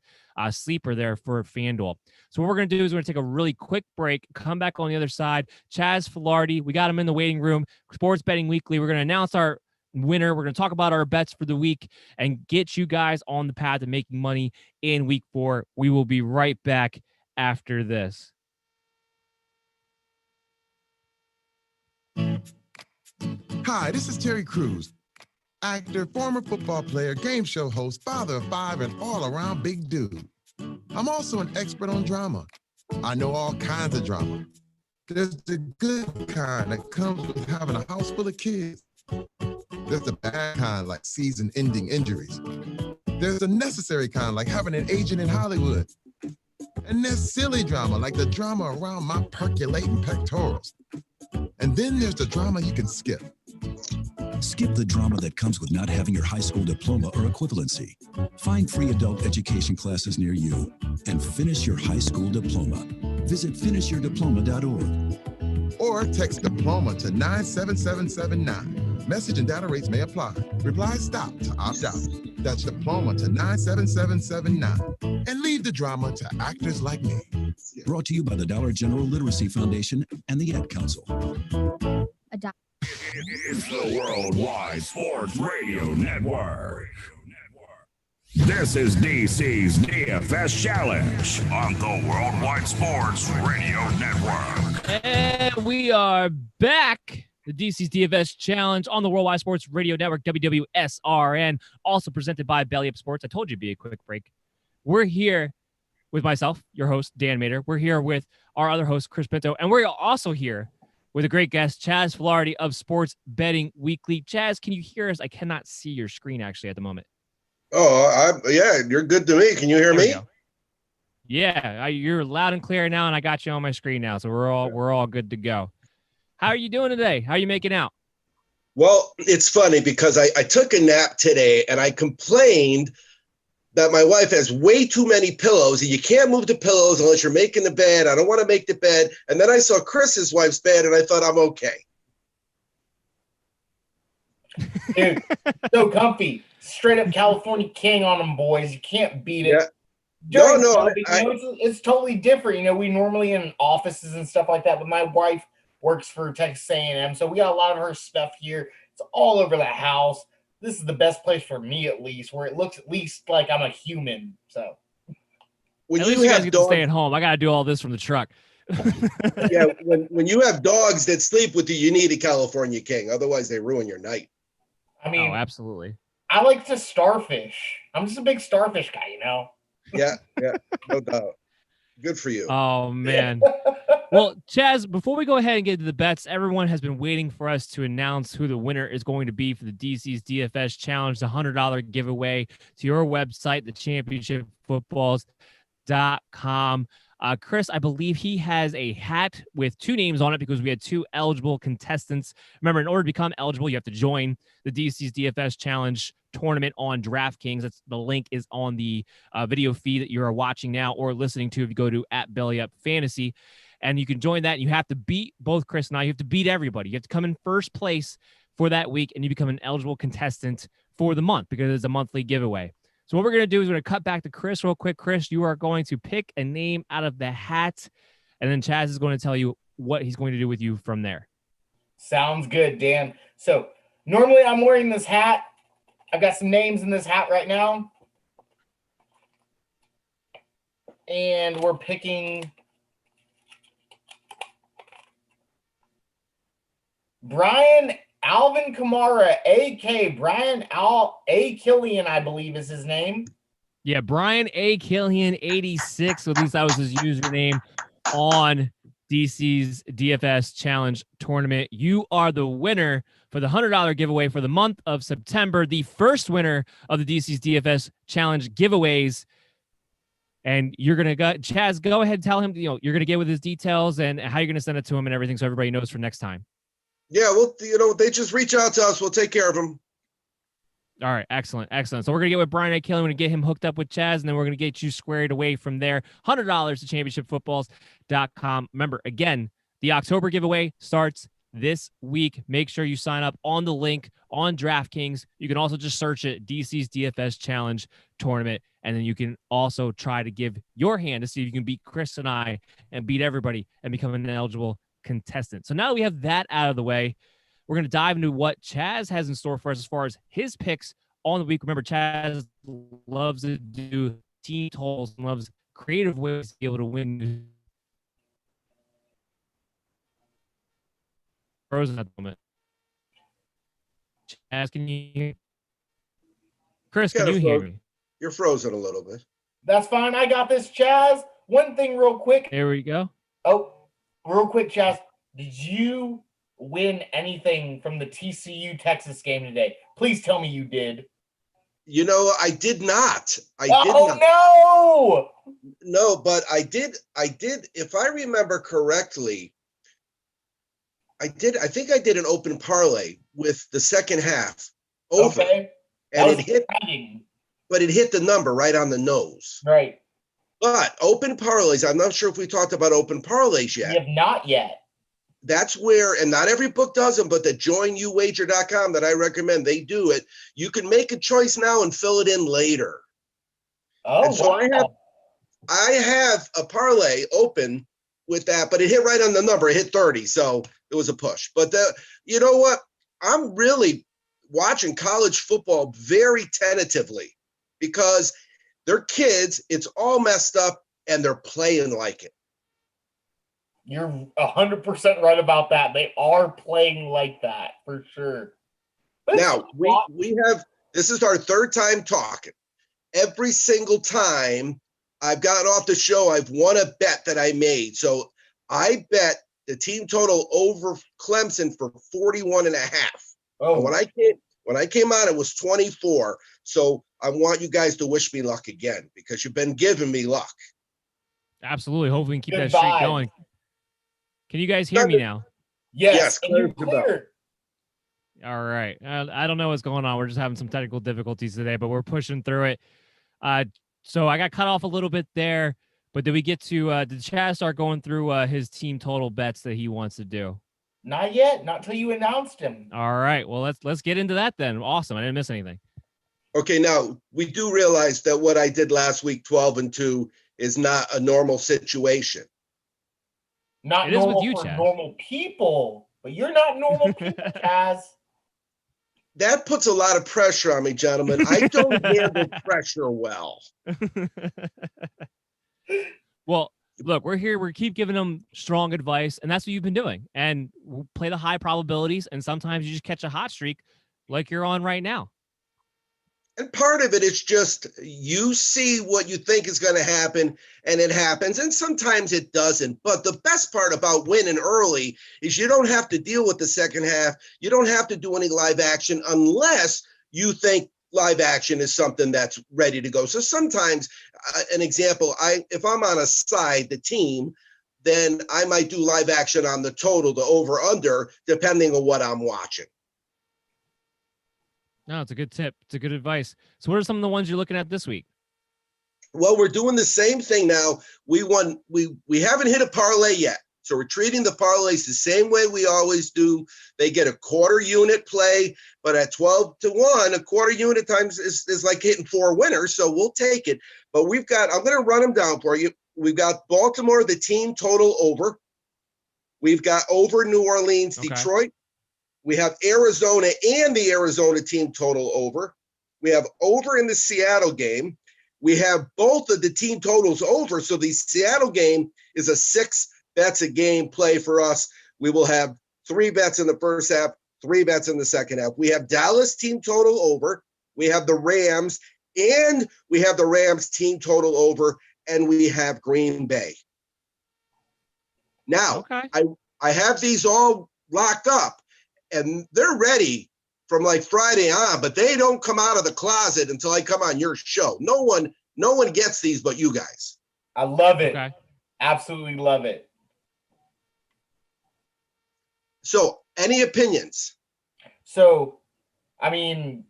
sleeper there for FanDuel. So what we're going to do is we're going to take a really quick break, come back on the other side. Chaz Filardi, we got him in the waiting room. Sports Betting Weekly. We're going to announce our winner. We're going to talk about our bets for the week and get you guys on the path to making money in week 4. We will be right back after this. Hi, this is Terry Crews, actor, former football player, game show host, father of 5, and all-around big dude. I'm also an expert on drama. I know all kinds of drama. There's the good kind that comes with having a house full of kids. There's the bad kind, like season-ending injuries. There's the necessary kind, like having an agent in Hollywood. And there's silly drama, like the drama around my percolating pectorals. And then there's the drama you can skip. Skip the drama that comes with not having your high school diploma or equivalency. Find free adult education classes near you and finish your high school diploma. Visit finishyourdiploma.org. Or text diploma to 97779. Message and data rates may apply. Reply stop to opt out. That's diploma to 97779. And leave the drama to actors like me. Brought to you by the Dollar General Literacy Foundation and the Ad Council. It's the Worldwide Sports Radio Network. This is DC's DFS Challenge on the Worldwide Sports Radio Network. And we are back. The DC's DFS Challenge on the Worldwide Sports Radio Network, WWSRN, also presented by Belly Up Sports. I told you it'd be a quick break. We're here with myself, your host, Dan Mader. We're here with our other host, Chris Pinto. And we're also here with a great guest, Chaz Filardi of Sports Betting Weekly. Chaz, can you hear us? I cannot see your screen actually at the moment. Oh, yeah, you're good to me. Can you hear me? Yeah, you're loud and clear now, and I got you on my screen now, so we're all good to go. How are you doing today? How are you making out? Well, it's funny because I took a nap today, and I complained that my wife has way too many pillows, and you can't move the pillows unless you're making the bed. I don't want to make the bed. And then I saw Chris's wife's bed, and I thought, I'm okay. Dude, so comfy. Straight up California king on them, boys. You can't beat it. Yeah. It's totally different. You know, we normally in offices and stuff like that, but my wife works for Texas A&M, so we got a lot of her stuff here. It's all over the house. This is the best place for me, at least, where it looks at least like I'm a human. So when at least you guys get to stay at home. I got to do all this from the truck. Yeah, when you have dogs that sleep with you, you need a California king. Otherwise, they ruin your night. I mean, oh, absolutely. I like to starfish. I'm just a big starfish guy, you know? Yeah, no doubt. Good for you. Oh, man. Well, Chaz, before we go ahead and get to the bets, everyone has been waiting for us to announce who the winner is going to be for the DC's DFS Challenge, the $100 giveaway to your website, thechampionshipfootballs.com. Chris, I believe he has a hat with two names on it because we had two eligible contestants. Remember, in order to become eligible, you have to join the DC's DFS Challenge tournament on DraftKings. The link is on the video feed that you are watching now or listening to if you go to @BellyUpFantasy. And you can join that. You have to beat both Chris and I. You have to beat everybody. You have to come in first place for that week, and you become an eligible contestant for the month because it's a monthly giveaway. So what we're going to do is we're going to cut back to Chris real quick. Chris, you are going to pick a name out of the hat, and then Chaz is going to tell you what he's going to do with you from there. Sounds good, Dan. So normally I'm wearing this hat. I've got some names in this hat right now. And we're picking Brian Alvin Kamara, A.K. Brian A. Killian, I believe is his name. Yeah, Brian A. Killian, 86. At least that was his username on DC's DFS Challenge Tournament. You are the winner for the $100 giveaway for the month of September, the first winner of the DC's DFS Challenge giveaways. And you're going to go, Chaz, go ahead and tell him, you're going to get with his details and how you're going to send it to him and everything so everybody knows for next time. Yeah, well, they just reach out to us. We'll take care of them. All right, excellent. So we're going to get with Brian A. Killian. We're going to get him hooked up with Chaz, and then we're going to get you squared away from there. $100 to championshipfootballs.com. Remember, again, the October giveaway starts this week. Make sure you sign up on the link on DraftKings. You can also just search it, DC's DFS Challenge Tournament, and then you can also try to give your hand to see if you can beat Chris and I and beat everybody and become an eligible contestant. So now that we have that out of the way, we're going to dive into what Chaz has in store for us as far as his picks on the week. Remember, Chaz loves to do team totals and loves creative ways to be able to win. Frozen at the moment. Chaz, can you hear me? Chris, can you hear me? You're frozen a little bit. That's fine. I got this, Chaz. One thing real quick. There we go. Oh, real quick, Chaz. Did you win anything from the TCU Texas game today? Please tell me you did. You know, I did not. I did not. No! No, but I did. If I remember correctly, I think I did an open parlay with the second half over. Okay. And it hit, but it hit the number right on the nose. Right. But open parlays, I'm not sure if we talked about open parlays yet. We have not yet. That's where, and not every book does them, but the joinuwager.com that I recommend, they do it. You can make a choice now and fill it in later. Oh, and so wow. I have a parlay open with that, but it hit right on the number. It hit 30, so it was a push. But you know what? I'm really watching college football very tentatively because they're kids. It's all messed up, and they're playing like it. You're 100% right about that. They are playing like that for sure. But now we have, this is our third time talking. Every single time I've gotten off the show, I've won a bet that I made. So I bet the team total over Clemson for 41.5. Oh, and when I came on, it was 24. So I want you guys to wish me luck again because you've been giving me luck. Absolutely. Hopefully we can keep that streak going. Can you guys hear me now? Yes. Clear. All right. I don't know what's going on. We're just having some technical difficulties today, but we're pushing through it. So I got cut off a little bit there, but did we get to, did Chaz start going through his team total bets that he wants to do? Not yet. Not till you announced him. All right. Well, let's get into that then. Awesome. I didn't miss anything. Okay. Now we do realize that what I did last week, 12-2, is not a normal situation. Not it is normal with you, for Chaz. Normal people, but you're not normal people, Chaz. That puts a lot of pressure on me, gentlemen. I don't handle pressure well. Well, look, we're here. We keep giving them strong advice, and that's what you've been doing. And we'll play the high probabilities, and sometimes you just catch a hot streak like you're on right now. And part of it is just you see what you think is going to happen, and it happens, and sometimes it doesn't. But the best part about winning early is you don't have to deal with the second half. You don't have to do any live action unless you think live action is something that's ready to go. So sometimes, an example, if I'm on a side, the team, then I might do live action on the total, the over-under, depending on what I'm watching. No, it's a good tip. It's a good advice. So what are some of the ones you're looking at this week? Well, we're doing the same thing now. We haven't hit a parlay yet. So we're treating the parlays the same way we always do. They get a quarter unit play, but at 12-1, a quarter unit times is like hitting 4 winners. So we'll take it. But I'm going to run them down for you. We've got Baltimore, the team total over. We've got over New Orleans, Okay. Detroit. We have Arizona and the Arizona team total over. We have over in the Seattle game. We have both of the team totals over. So the Seattle game is a 6 bets a game play for us. We will have 3 bets in the first half, 3 bets in the second half. We have Dallas team total over. We have the Rams, and we have the Rams team total over, and we have Green Bay. Now, okay. I have these all locked up. And they're ready from like Friday on, but they don't come out of the closet until I come on your show. No one gets these but you guys. I love it. Okay. Absolutely love it. So, any opinions? So, I mean,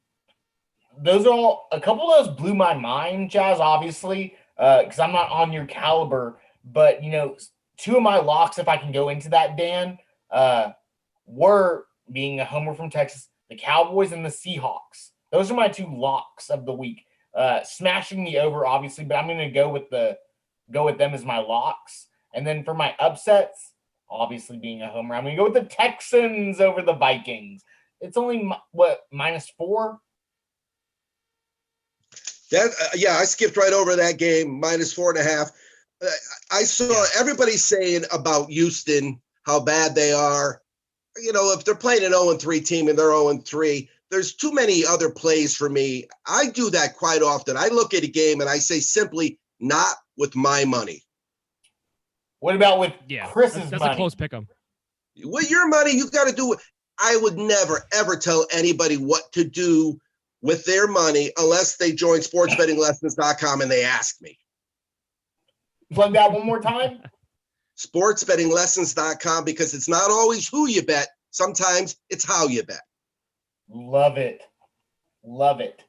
those are all, a couple of those blew my mind, Chaz, obviously, because I'm not on your caliber. But, 2 of my locks, if I can go into that, Dan, were, being a homer from Texas, the Cowboys and the Seahawks. Those are my 2 locks of the week. Smashing the over, obviously, but I'm going to go with them as my locks. And then for my upsets, obviously being a homer, I'm going to go with the Texans over the Vikings. It's only -4. I skipped right over that game, -4.5. I saw everybody saying about Houston how bad they are. If they're playing an 0-3 team and they're 0-3, there's too many other plays for me. I do that quite often. I look at a game and I say simply, not with my money. What about with Chris's that's money? a close pick 'em. With your money, you got to do it. I would never, ever tell anybody what to do with their money unless they join sportsbettinglessons.com and they ask me. Plug that one more time. Sportsbettinglessons.com, because it's not always who you bet. Sometimes it's how you bet. Love it. Love it.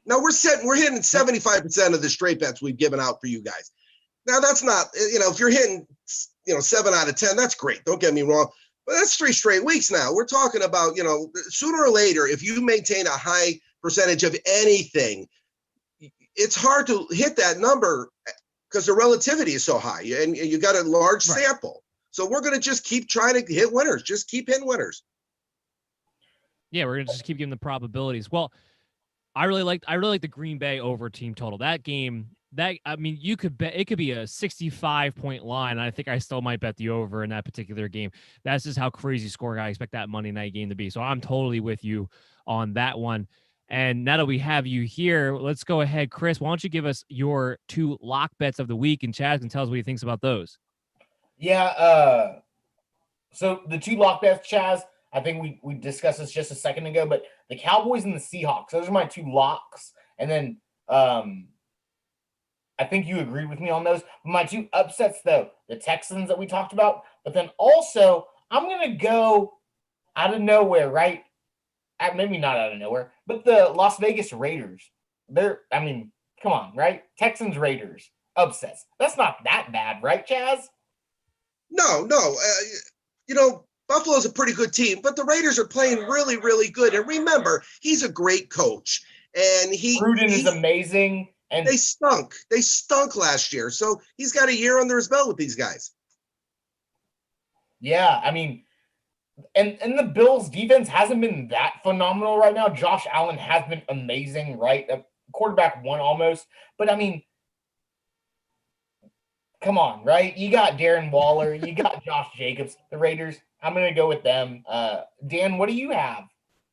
Now we're hitting 75% of the straight bets we've given out for you guys. Now that's not, if you're hitting, 7 out of 10, that's great. Don't get me wrong. But that's 3 straight weeks now. We're talking about, sooner or later, if you maintain a high percentage of anything, it's hard to hit that number because the relativity is so high and you got a large sample. So we're going to just keep trying to hit winners. Just keep hitting winners. Yeah, we're going to just keep giving the probabilities. Well, I really like the Green Bay over team total. That game, you could bet it could be a 65-point line. And I think I still might bet the over in that particular game. That's just how crazy scoring I expect that Monday night game to be. So I'm totally with you on that one. And now that we have you here, let's go ahead. Chris, why don't you give us your 2 lock bets of the week, and Chaz can tell us what he thinks about those. Yeah. So the 2 lock bets, Chaz, I think we discussed this just a second ago, but the Cowboys and the Seahawks, those are my 2 locks. And then I think you agreed with me on those. My 2 upsets, though, the Texans that we talked about, but then also I'm going to go out of nowhere, right? Maybe not out of nowhere, but the Las Vegas Raiders. Come on, right? Texans, Raiders, upsets. That's not that bad, right, Chaz? No. Buffalo's a pretty good team, but the Raiders are playing really, really good. And remember, he's a great coach. And Gruden is amazing. And they stunk. They stunk last year. So he's got a year under his belt with these guys. Yeah, and the Bills' defense hasn't been that phenomenal right now. Josh Allen has been amazing, right? Quarterback 1 almost. But, come on, right? You got Darren Waller. You got Josh Jacobs. The Raiders, I'm going to go with them. Dan, what do you have?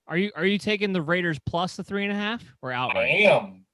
Are you taking the Raiders plus the 3.5 or outright? I am.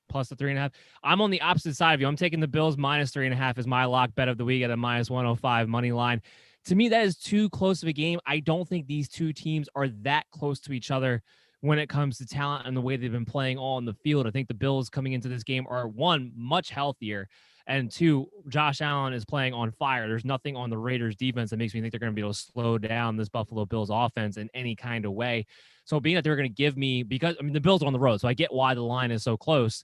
Plus the 3.5. I'm on the opposite side of you. I'm taking the Bills minus 3.5 as my lock bet of the week at a minus 105 money line. To me, that is too close of a game. I don't think these 2 teams are that close to each other when it comes to talent and the way they've been playing all on the field. I think the Bills coming into this game are, 1, much healthier, and 2, Josh Allen is playing on fire. There's nothing on the Raiders defense that makes me think they're going to be able to slow down this Buffalo Bills offense in any kind of way. So being that they're going to give me, because the Bills are on the road, so I get why the line is so close.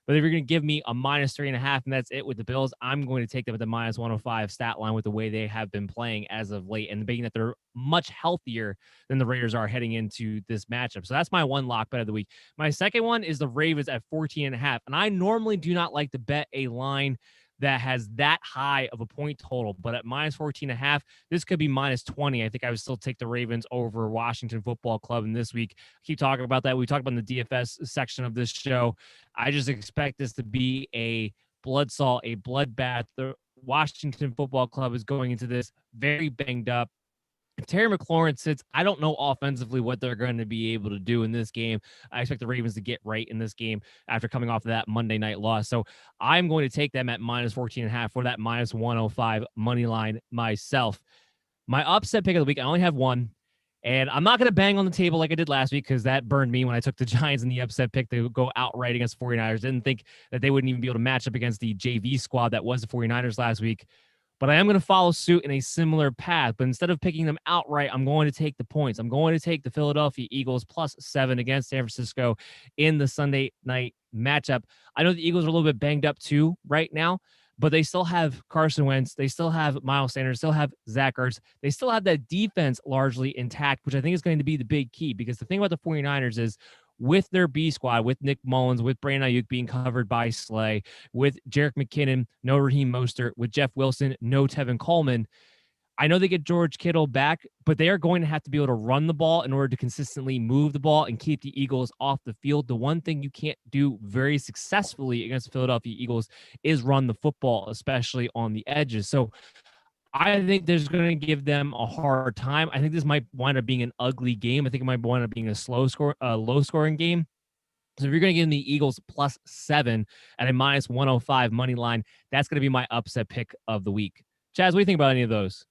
But if you're going to give me a minus 3.5 and that's it with the Bills, I'm going to take them at the minus 105 stat line with the way they have been playing as of late, and being that they're much healthier than the Raiders are heading into this matchup. So that's my 1 lock bet of the week. My second one is the Ravens at 14.5. And I normally do not like to bet a line that has that high of a point total, but at minus 14.5, this could be minus 20. I think I would still take the Ravens over Washington Football Club in this week. I keep talking about that. We talked about in the DFS section of this show. I just expect this to be a bloodsaw, a bloodbath. The Washington Football Club is going into this very banged up. If Terry McLaurin sits, I don't know offensively what they're going to be able to do in this game. I expect the Ravens to get right in this game after coming off of that Monday night loss. So I'm going to take them at minus 14.5 for that minus 105 money line myself. My upset pick of the week, I only have 1. And I'm not going to bang on the table like I did last week because that burned me when I took the Giants in the upset pick to go outright against 49ers. Didn't think that they wouldn't even be able to match up against the JV squad that was the 49ers last week. But I am going to follow suit in a similar path. But instead of picking them outright, I'm going to take the points. I'm going to take the Philadelphia Eagles plus 7 against San Francisco in the Sunday night matchup. I know the Eagles are a little bit banged up too right now, but they still have Carson Wentz. They still have Miles Sanders, still have Zach Ertz. They still have that defense largely intact, which I think is going to be the big key, because the thing about the 49ers is with their B squad, with Nick Mullins, with Brandon Ayuk being covered by Slay, with Jerick McKinnon, no Raheem Mostert, with Jeff Wilson, no Tevin Coleman. I know they get George Kittle back, but they are going to have to be able to run the ball in order to consistently move the ball and keep the Eagles off the field. The one thing you can't do very successfully against the Philadelphia Eagles is run the football, especially on the edges. So I think there's going to give them a hard time. I think this might wind up being an ugly game. I think it might wind up being a low scoring game. So if you're going to give them the Eagles plus 7 at a minus 105 money line, that's going to be my upset pick of the week. Chaz, what do you think about any of those?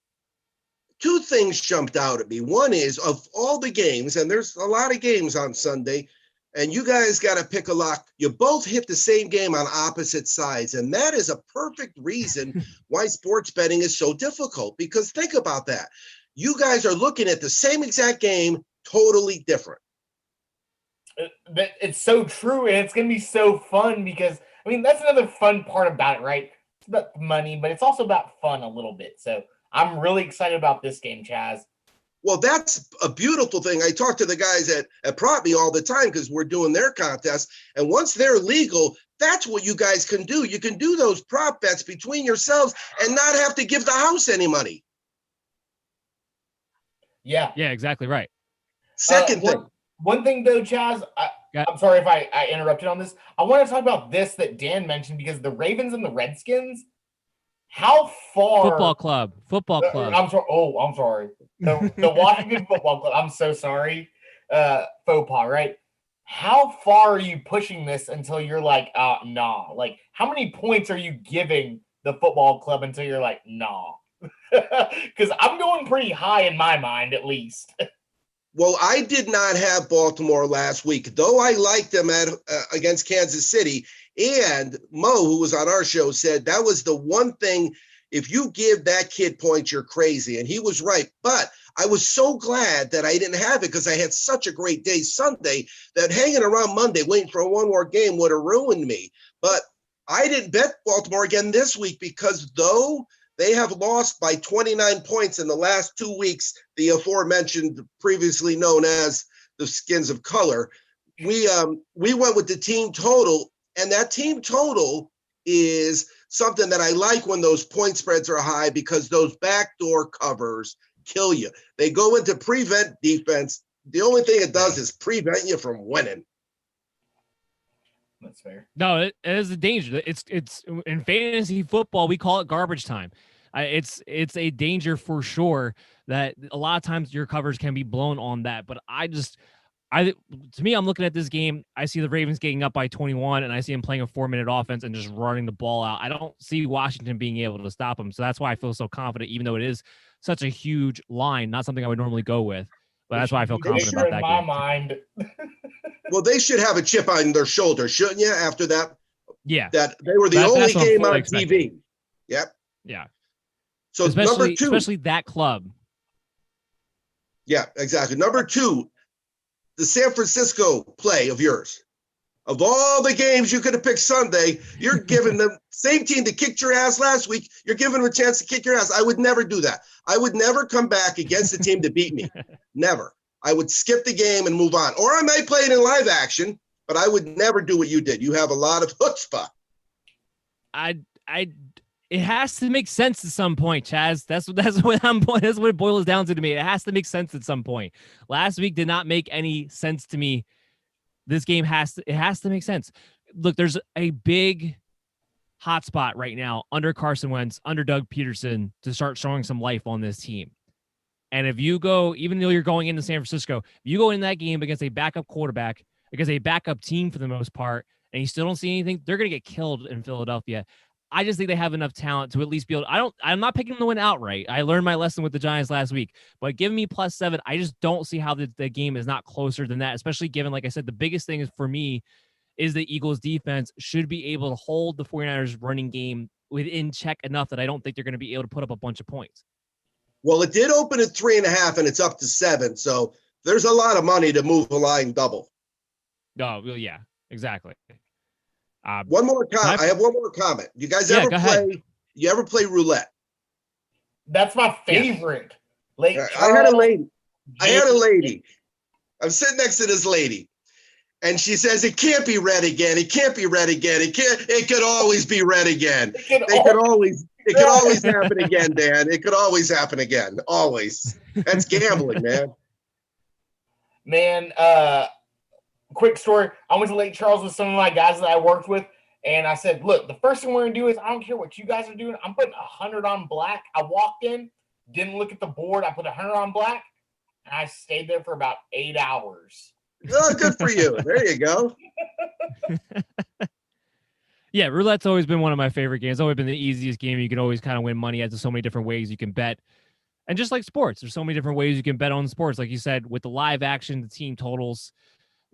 2 things jumped out at me. One is, of all the games, and there's a lot of games on Sunday, and you guys got to pick a lock. You both hit the same game on opposite sides, and that is a perfect reason why sports betting is so difficult, because think about that. You guys are looking at the same exact game, totally different. It's so true, and it's going to be so fun because, I mean, that's another fun part about it, right? It's about money, but it's also about fun a little bit. So I'm really excited about this game, Chaz. Well, that's a beautiful thing. I talk to the guys at Prop Me all the time because we're doing their contests. And once they're legal, that's what you guys can do. You can do those prop bets between yourselves and not have to give the house any money. Yeah. Yeah, exactly right. Second thing. One thing, though, Chaz, I'm sorry if I interrupted on this. I want to talk about this that Dan mentioned, because the Ravens and the Redskins, how far... Football club. I'm sorry. Oh, I'm sorry. The Washington Football Club. I'm so sorry. Faux pas, right? How far are you pushing this until you're like, nah? Like, how many points are you giving the football club until you're like, nah? Because I'm going pretty high in my mind, at least. Well, I did not have Baltimore last week, though I liked them against Kansas City. And Mo, who was on our show, said that was the one thing. If you give that kid points, you're crazy. And he was right. But I was so glad that I didn't have it, because I had such a great day Sunday that hanging around Monday waiting for one more game would have ruined me. But I didn't bet Baltimore again this week, because though they have lost by 29 points in the last 2 weeks, the aforementioned, previously known as the Skins of Color, we went with the team total, and that team total is something that I like when those point spreads are high, because those backdoor covers kill you. They go into prevent defense. The only thing it does is prevent you from winning. That's fair. No, it is a danger. It's in fantasy football, we call it garbage time. It's a danger for sure that a lot of times your covers can be blown on that. But to me, I'm looking at this game. I see the Ravens getting up by 21, and I see them playing a 4-minute offense and just running the ball out. I don't see Washington being able to stop them. So that's why I feel so confident, even though it is such a huge line, not something I would normally go with. But that's why I feel confident about that game. In my mind. Well, they should have a chip on their shoulder, shouldn't you? After that, yeah, that they were the only game on TV. Yep. Yeah. So number two, especially that club. Yeah, exactly. Number two, the San Francisco play of yours. Of all the games you could have picked Sunday, you're giving the same team that kicked your ass last week, you're giving them a chance to kick your ass. I would never do that. I would never come back against the team that beat me. Never. I would skip the game and move on. Or I might play it in live action, but I would never do what you did. You have a lot of chutzpah. It has to make sense at some point, Chaz. That's what it boils down to me. It has to make sense at some point. Last week did not make any sense to me. This game has to make sense. Look, there's a big hot spot right now under Carson Wentz, under Doug Peterson, to start showing some life on this team. And if you go, even though you're going into San Francisco, if you go in that game against a backup quarterback, against a backup team for the most part, and you still don't see anything, they're going to get killed in Philadelphia. I just think they have enough talent to at least be able to, I'm not picking them to win outright. I learned my lesson with the Giants last week, but giving me +7, I just don't see how the game is not closer than that, especially given, like I said, the biggest thing is for me is the Eagles defense should be able to hold the 49ers running game within check enough that I don't think they're going to be able to put up a bunch of points. Well, it did open at 3.5 and it's up to 7. So there's a lot of money to move a line double. Oh, well, yeah, exactly. One more comment. I have one more comment. You guys ever play roulette? That's my favorite. I had a lady. I'm sitting next to this lady, and she says, "It can't be red again. It can't be red again. It could always be red again. It could always happen again, Dan. It could always happen again. Always. That's gambling, man." Man, quick story. I went to Lake Charles with some of my guys that I worked with, and I said, look, the first thing we're going to do is I don't care what you guys are doing. I'm putting 100 on black. I walked in, didn't look at the board. I put 100 on black, and I stayed there for about 8 hours. Oh, good for you. There you go. Yeah, roulette's always been one of my favorite games. It's always been the easiest game. You can always kind of win money. There's so many different ways you can bet. And just like sports, there's so many different ways you can bet on sports. Like you said, with the live action, the team totals,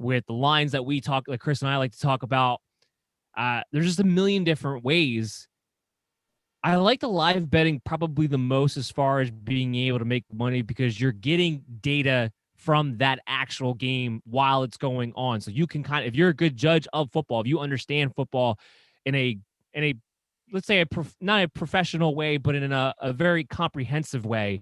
with the lines that we talk, like Chris and I like to talk about. There's just a million different ways. I like the live betting probably the most as far as being able to make money because you're getting data from that actual game while it's going on. So you can if you're a good judge of football, if you understand football in a let's say not a professional way, but in a very comprehensive way,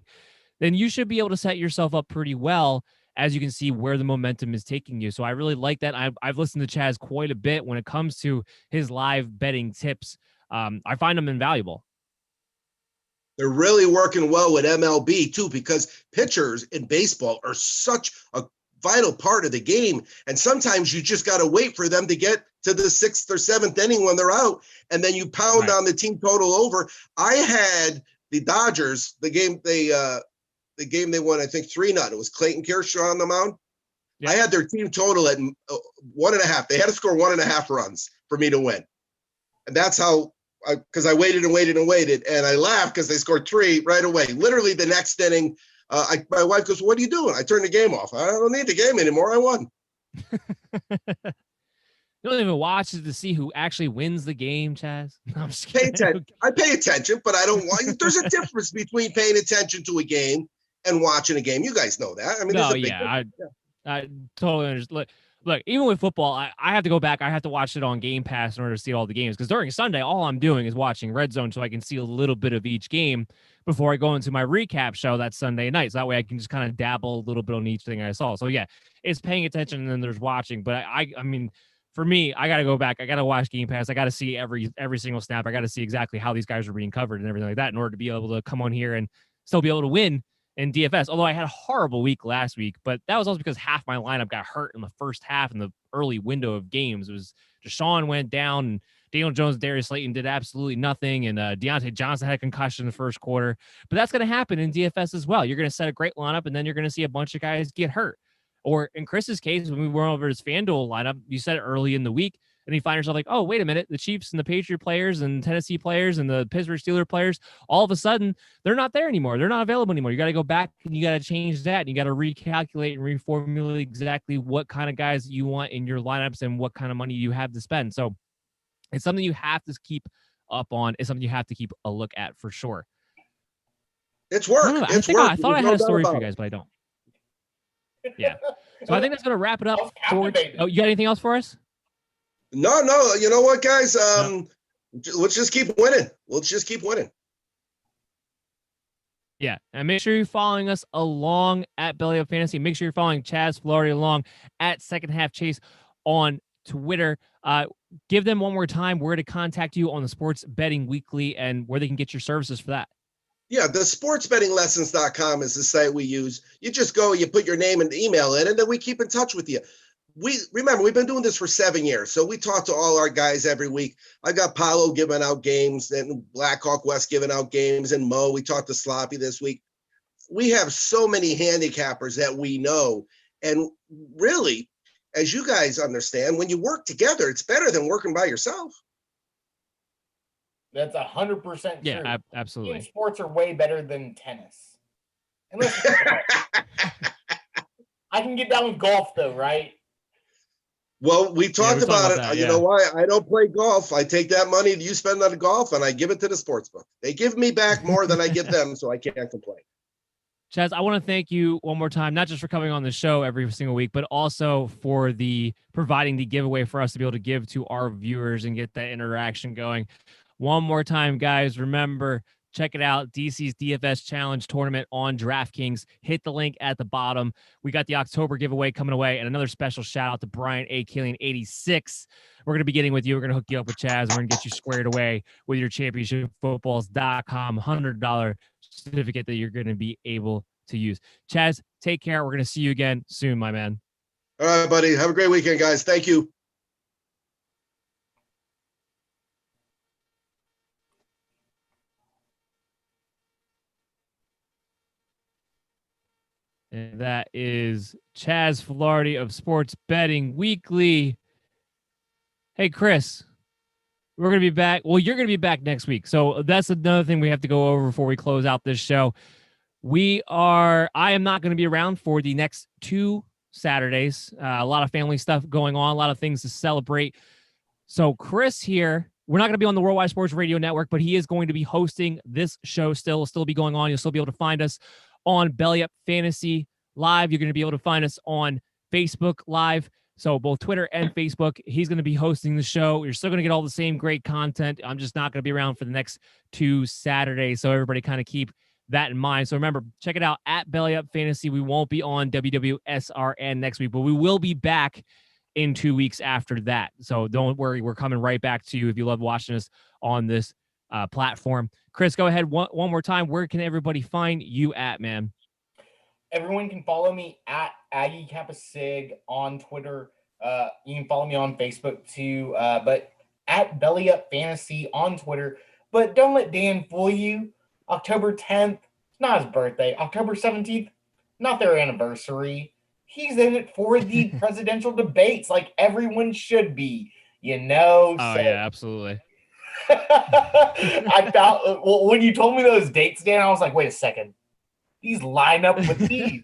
then you should be able to set yourself up pretty well as you can see where the momentum is taking you. So I really like that. I've listened to Chaz quite a bit when it comes to his live betting tips. I find them invaluable. They're really working well with MLB too, because pitchers in baseball are such a vital part of the game. And sometimes you just got to wait for them to get to the 6th or 7th inning when they're out. And then you pound on the team total over. I had the Dodgers, the game they won, I think 3-0. It was Clayton Kershaw on the mound. Yeah. I had their team total at 1.5. They had to score 1.5 runs for me to win. And that's how, because I waited and waited and waited, and I laughed because they scored 3 right away. Literally the next inning, my wife goes, "What are you doing?" I turned the game off. I don't need the game anymore. I won. You don't even watch it to see who actually wins the game, Chaz. No, I'm just kidding. I pay attention, but I don't want. There's a difference between paying attention to a game and watching a game. You guys know that. I mean, no, yeah, I totally understand. Look, even with football, I have to go back. I have to watch it on Game Pass in order to see all the games. Because during Sunday, all I'm doing is watching Red Zone so I can see a little bit of each game before I go into my recap show that Sunday night. So that way I can just kind of dabble a little bit on each thing I saw. So, yeah, it's paying attention and then there's watching. But, I mean, for me, I got to go back. I got to watch Game Pass. I got to see every single snap. I got to see exactly how these guys are being covered and everything like that in order to be able to come on here and still be able to win in DFS, although I had a horrible week last week, but that was also because half my lineup got hurt in the first half in the early window of games. It was Deshaun went down, and Daniel Jones, Darius Slayton did absolutely nothing, and Deontay Johnson had a concussion in the first quarter. But that's going to happen in DFS as well. You're going to set a great lineup, and then you're going to see a bunch of guys get hurt. Or in Chris's case, when we went over his FanDuel lineup, you set it early in the week, and you find yourself like, oh, wait a minute, the Chiefs and the Patriot players and Tennessee players and the Pittsburgh Steelers players, all of a sudden, they're not there anymore. They're not available anymore. You got to go back and you got to change that. And you got to recalculate and reformulate exactly what kind of guys you want in your lineups and what kind of money you have to spend. So it's something you have to keep up on. It's something you have to keep a look at for sure. It's work. I thought I had a story for you guys, but I don't. Yeah. So I think that's going to wrap it up. Oh, you got anything else for us? No. You know what, guys? Let's just keep winning. Let's just keep winning. Yeah, and make sure you're following us along at Belly Up Fantasy. Make sure you're following Chaz Filardi along at Second Half Chase on Twitter. Give them one more time where to contact you on the Sports Betting Weekly and where they can get your services for that. Yeah, the sportsbettinglessons.com is the site we use. You just go, you put your name and email in, and then we keep in touch with you. Remember, we've been doing this for 7 years, so we talk to all our guys every week. I got Paolo giving out games, and Blackhawk West giving out games, and Mo. We talked to Sloppy this week. We have so many handicappers that we know, and really, as you guys understand, when you work together, it's better than working by yourself. That's 100% true. Yeah, absolutely. Team sports are way better than tennis. Unless I can get down with golf, though, right? Well, we talked about it. You know why? I don't play golf. I take that money that you spend on golf and I give it to the sports book. They give me back more than I give them, so I can't complain. Chaz, I want to thank you one more time, not just for coming on the show every single week, but also for providing the giveaway for us to be able to give to our viewers and get that interaction going. One more time, guys, remember, check it out, DC's DFS Challenge Tournament on DraftKings. Hit the link at the bottom. We got the October giveaway coming away, and another special shout-out to Brian A. Killian, 86. We're going to be getting with you. We're going to hook you up with Chaz. We're going to get you squared away with your championshipfootballs.com $100 certificate that you're going to be able to use. Chaz, take care. We're going to see you again soon, my man. All right, buddy. Have a great weekend, guys. Thank you. And that is Chaz Filardi of Sports Betting Weekly. Hey, Chris, we're going to be back. Well, you're going to be back next week. So that's another thing we have to go over before we close out this show. I am not going to be around for the next 2 Saturdays. A lot of family stuff going on, a lot of things to celebrate. So Chris here, we're not going to be on the Worldwide Sports Radio Network, but he is going to be hosting this show still. It'll still be going on. You'll still be able to find us on Belly Up Fantasy Live. You're going to be able to find us on Facebook Live. So both Twitter and Facebook, he's going to be hosting the show. You're still going to get all the same great content. I'm just not going to be around for the next 2 Saturdays. So everybody kind of keep that in mind. So remember, check it out at Belly Up Fantasy. We won't be on WWSRN next week, but we will be back in 2 weeks after that. So don't worry. We're coming right back to you if you love watching us on this platform. Chris, go ahead one more time. Where can everybody find you at, man? Everyone can follow me at Aggie Kappa Sig on Twitter. You can follow me on Facebook too, but at Belly Up Fantasy on Twitter. But don't let Dan fool you. October 10th, not his birthday. October 17th, not their anniversary. He's in it for the presidential debates, like everyone should be, you know? Oh, so, yeah, absolutely. I thought, well, when you told me those dates, Dan, I was like, wait a second. These line up with these.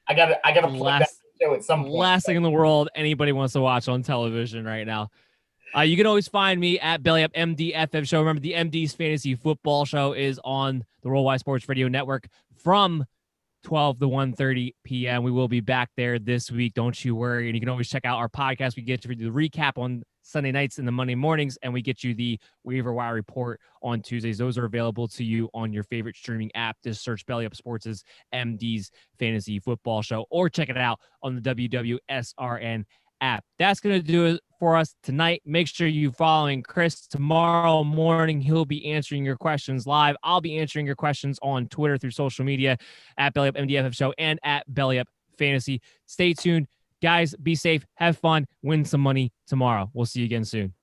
I gotta plug that show at some point. Last thing in the world anybody wants to watch on television right now. You can always find me at Belly Up MDFF Show. Remember, the MD's Fantasy Football Show is on the Worldwide Sports Radio Network from 12 to 1:30 p.m. We will be back there this week. Don't you worry. And you can always check out our podcast. We get you the recap on Sunday nights and the Monday mornings, and we get you the waiver wire report on Tuesdays. Those are available to you on your favorite streaming app. Just search Belly Up Sports' MD's Fantasy Football Show, or check it out on the WWSRN app. That's going to do it for us tonight. Make sure you following Chris tomorrow morning. He'll be answering your questions live. I'll be answering your questions on Twitter through social media at Belly Up MDFF Show and at Belly Up Fantasy. Stay tuned. Guys, be safe, have fun, win some money tomorrow. We'll see you again soon.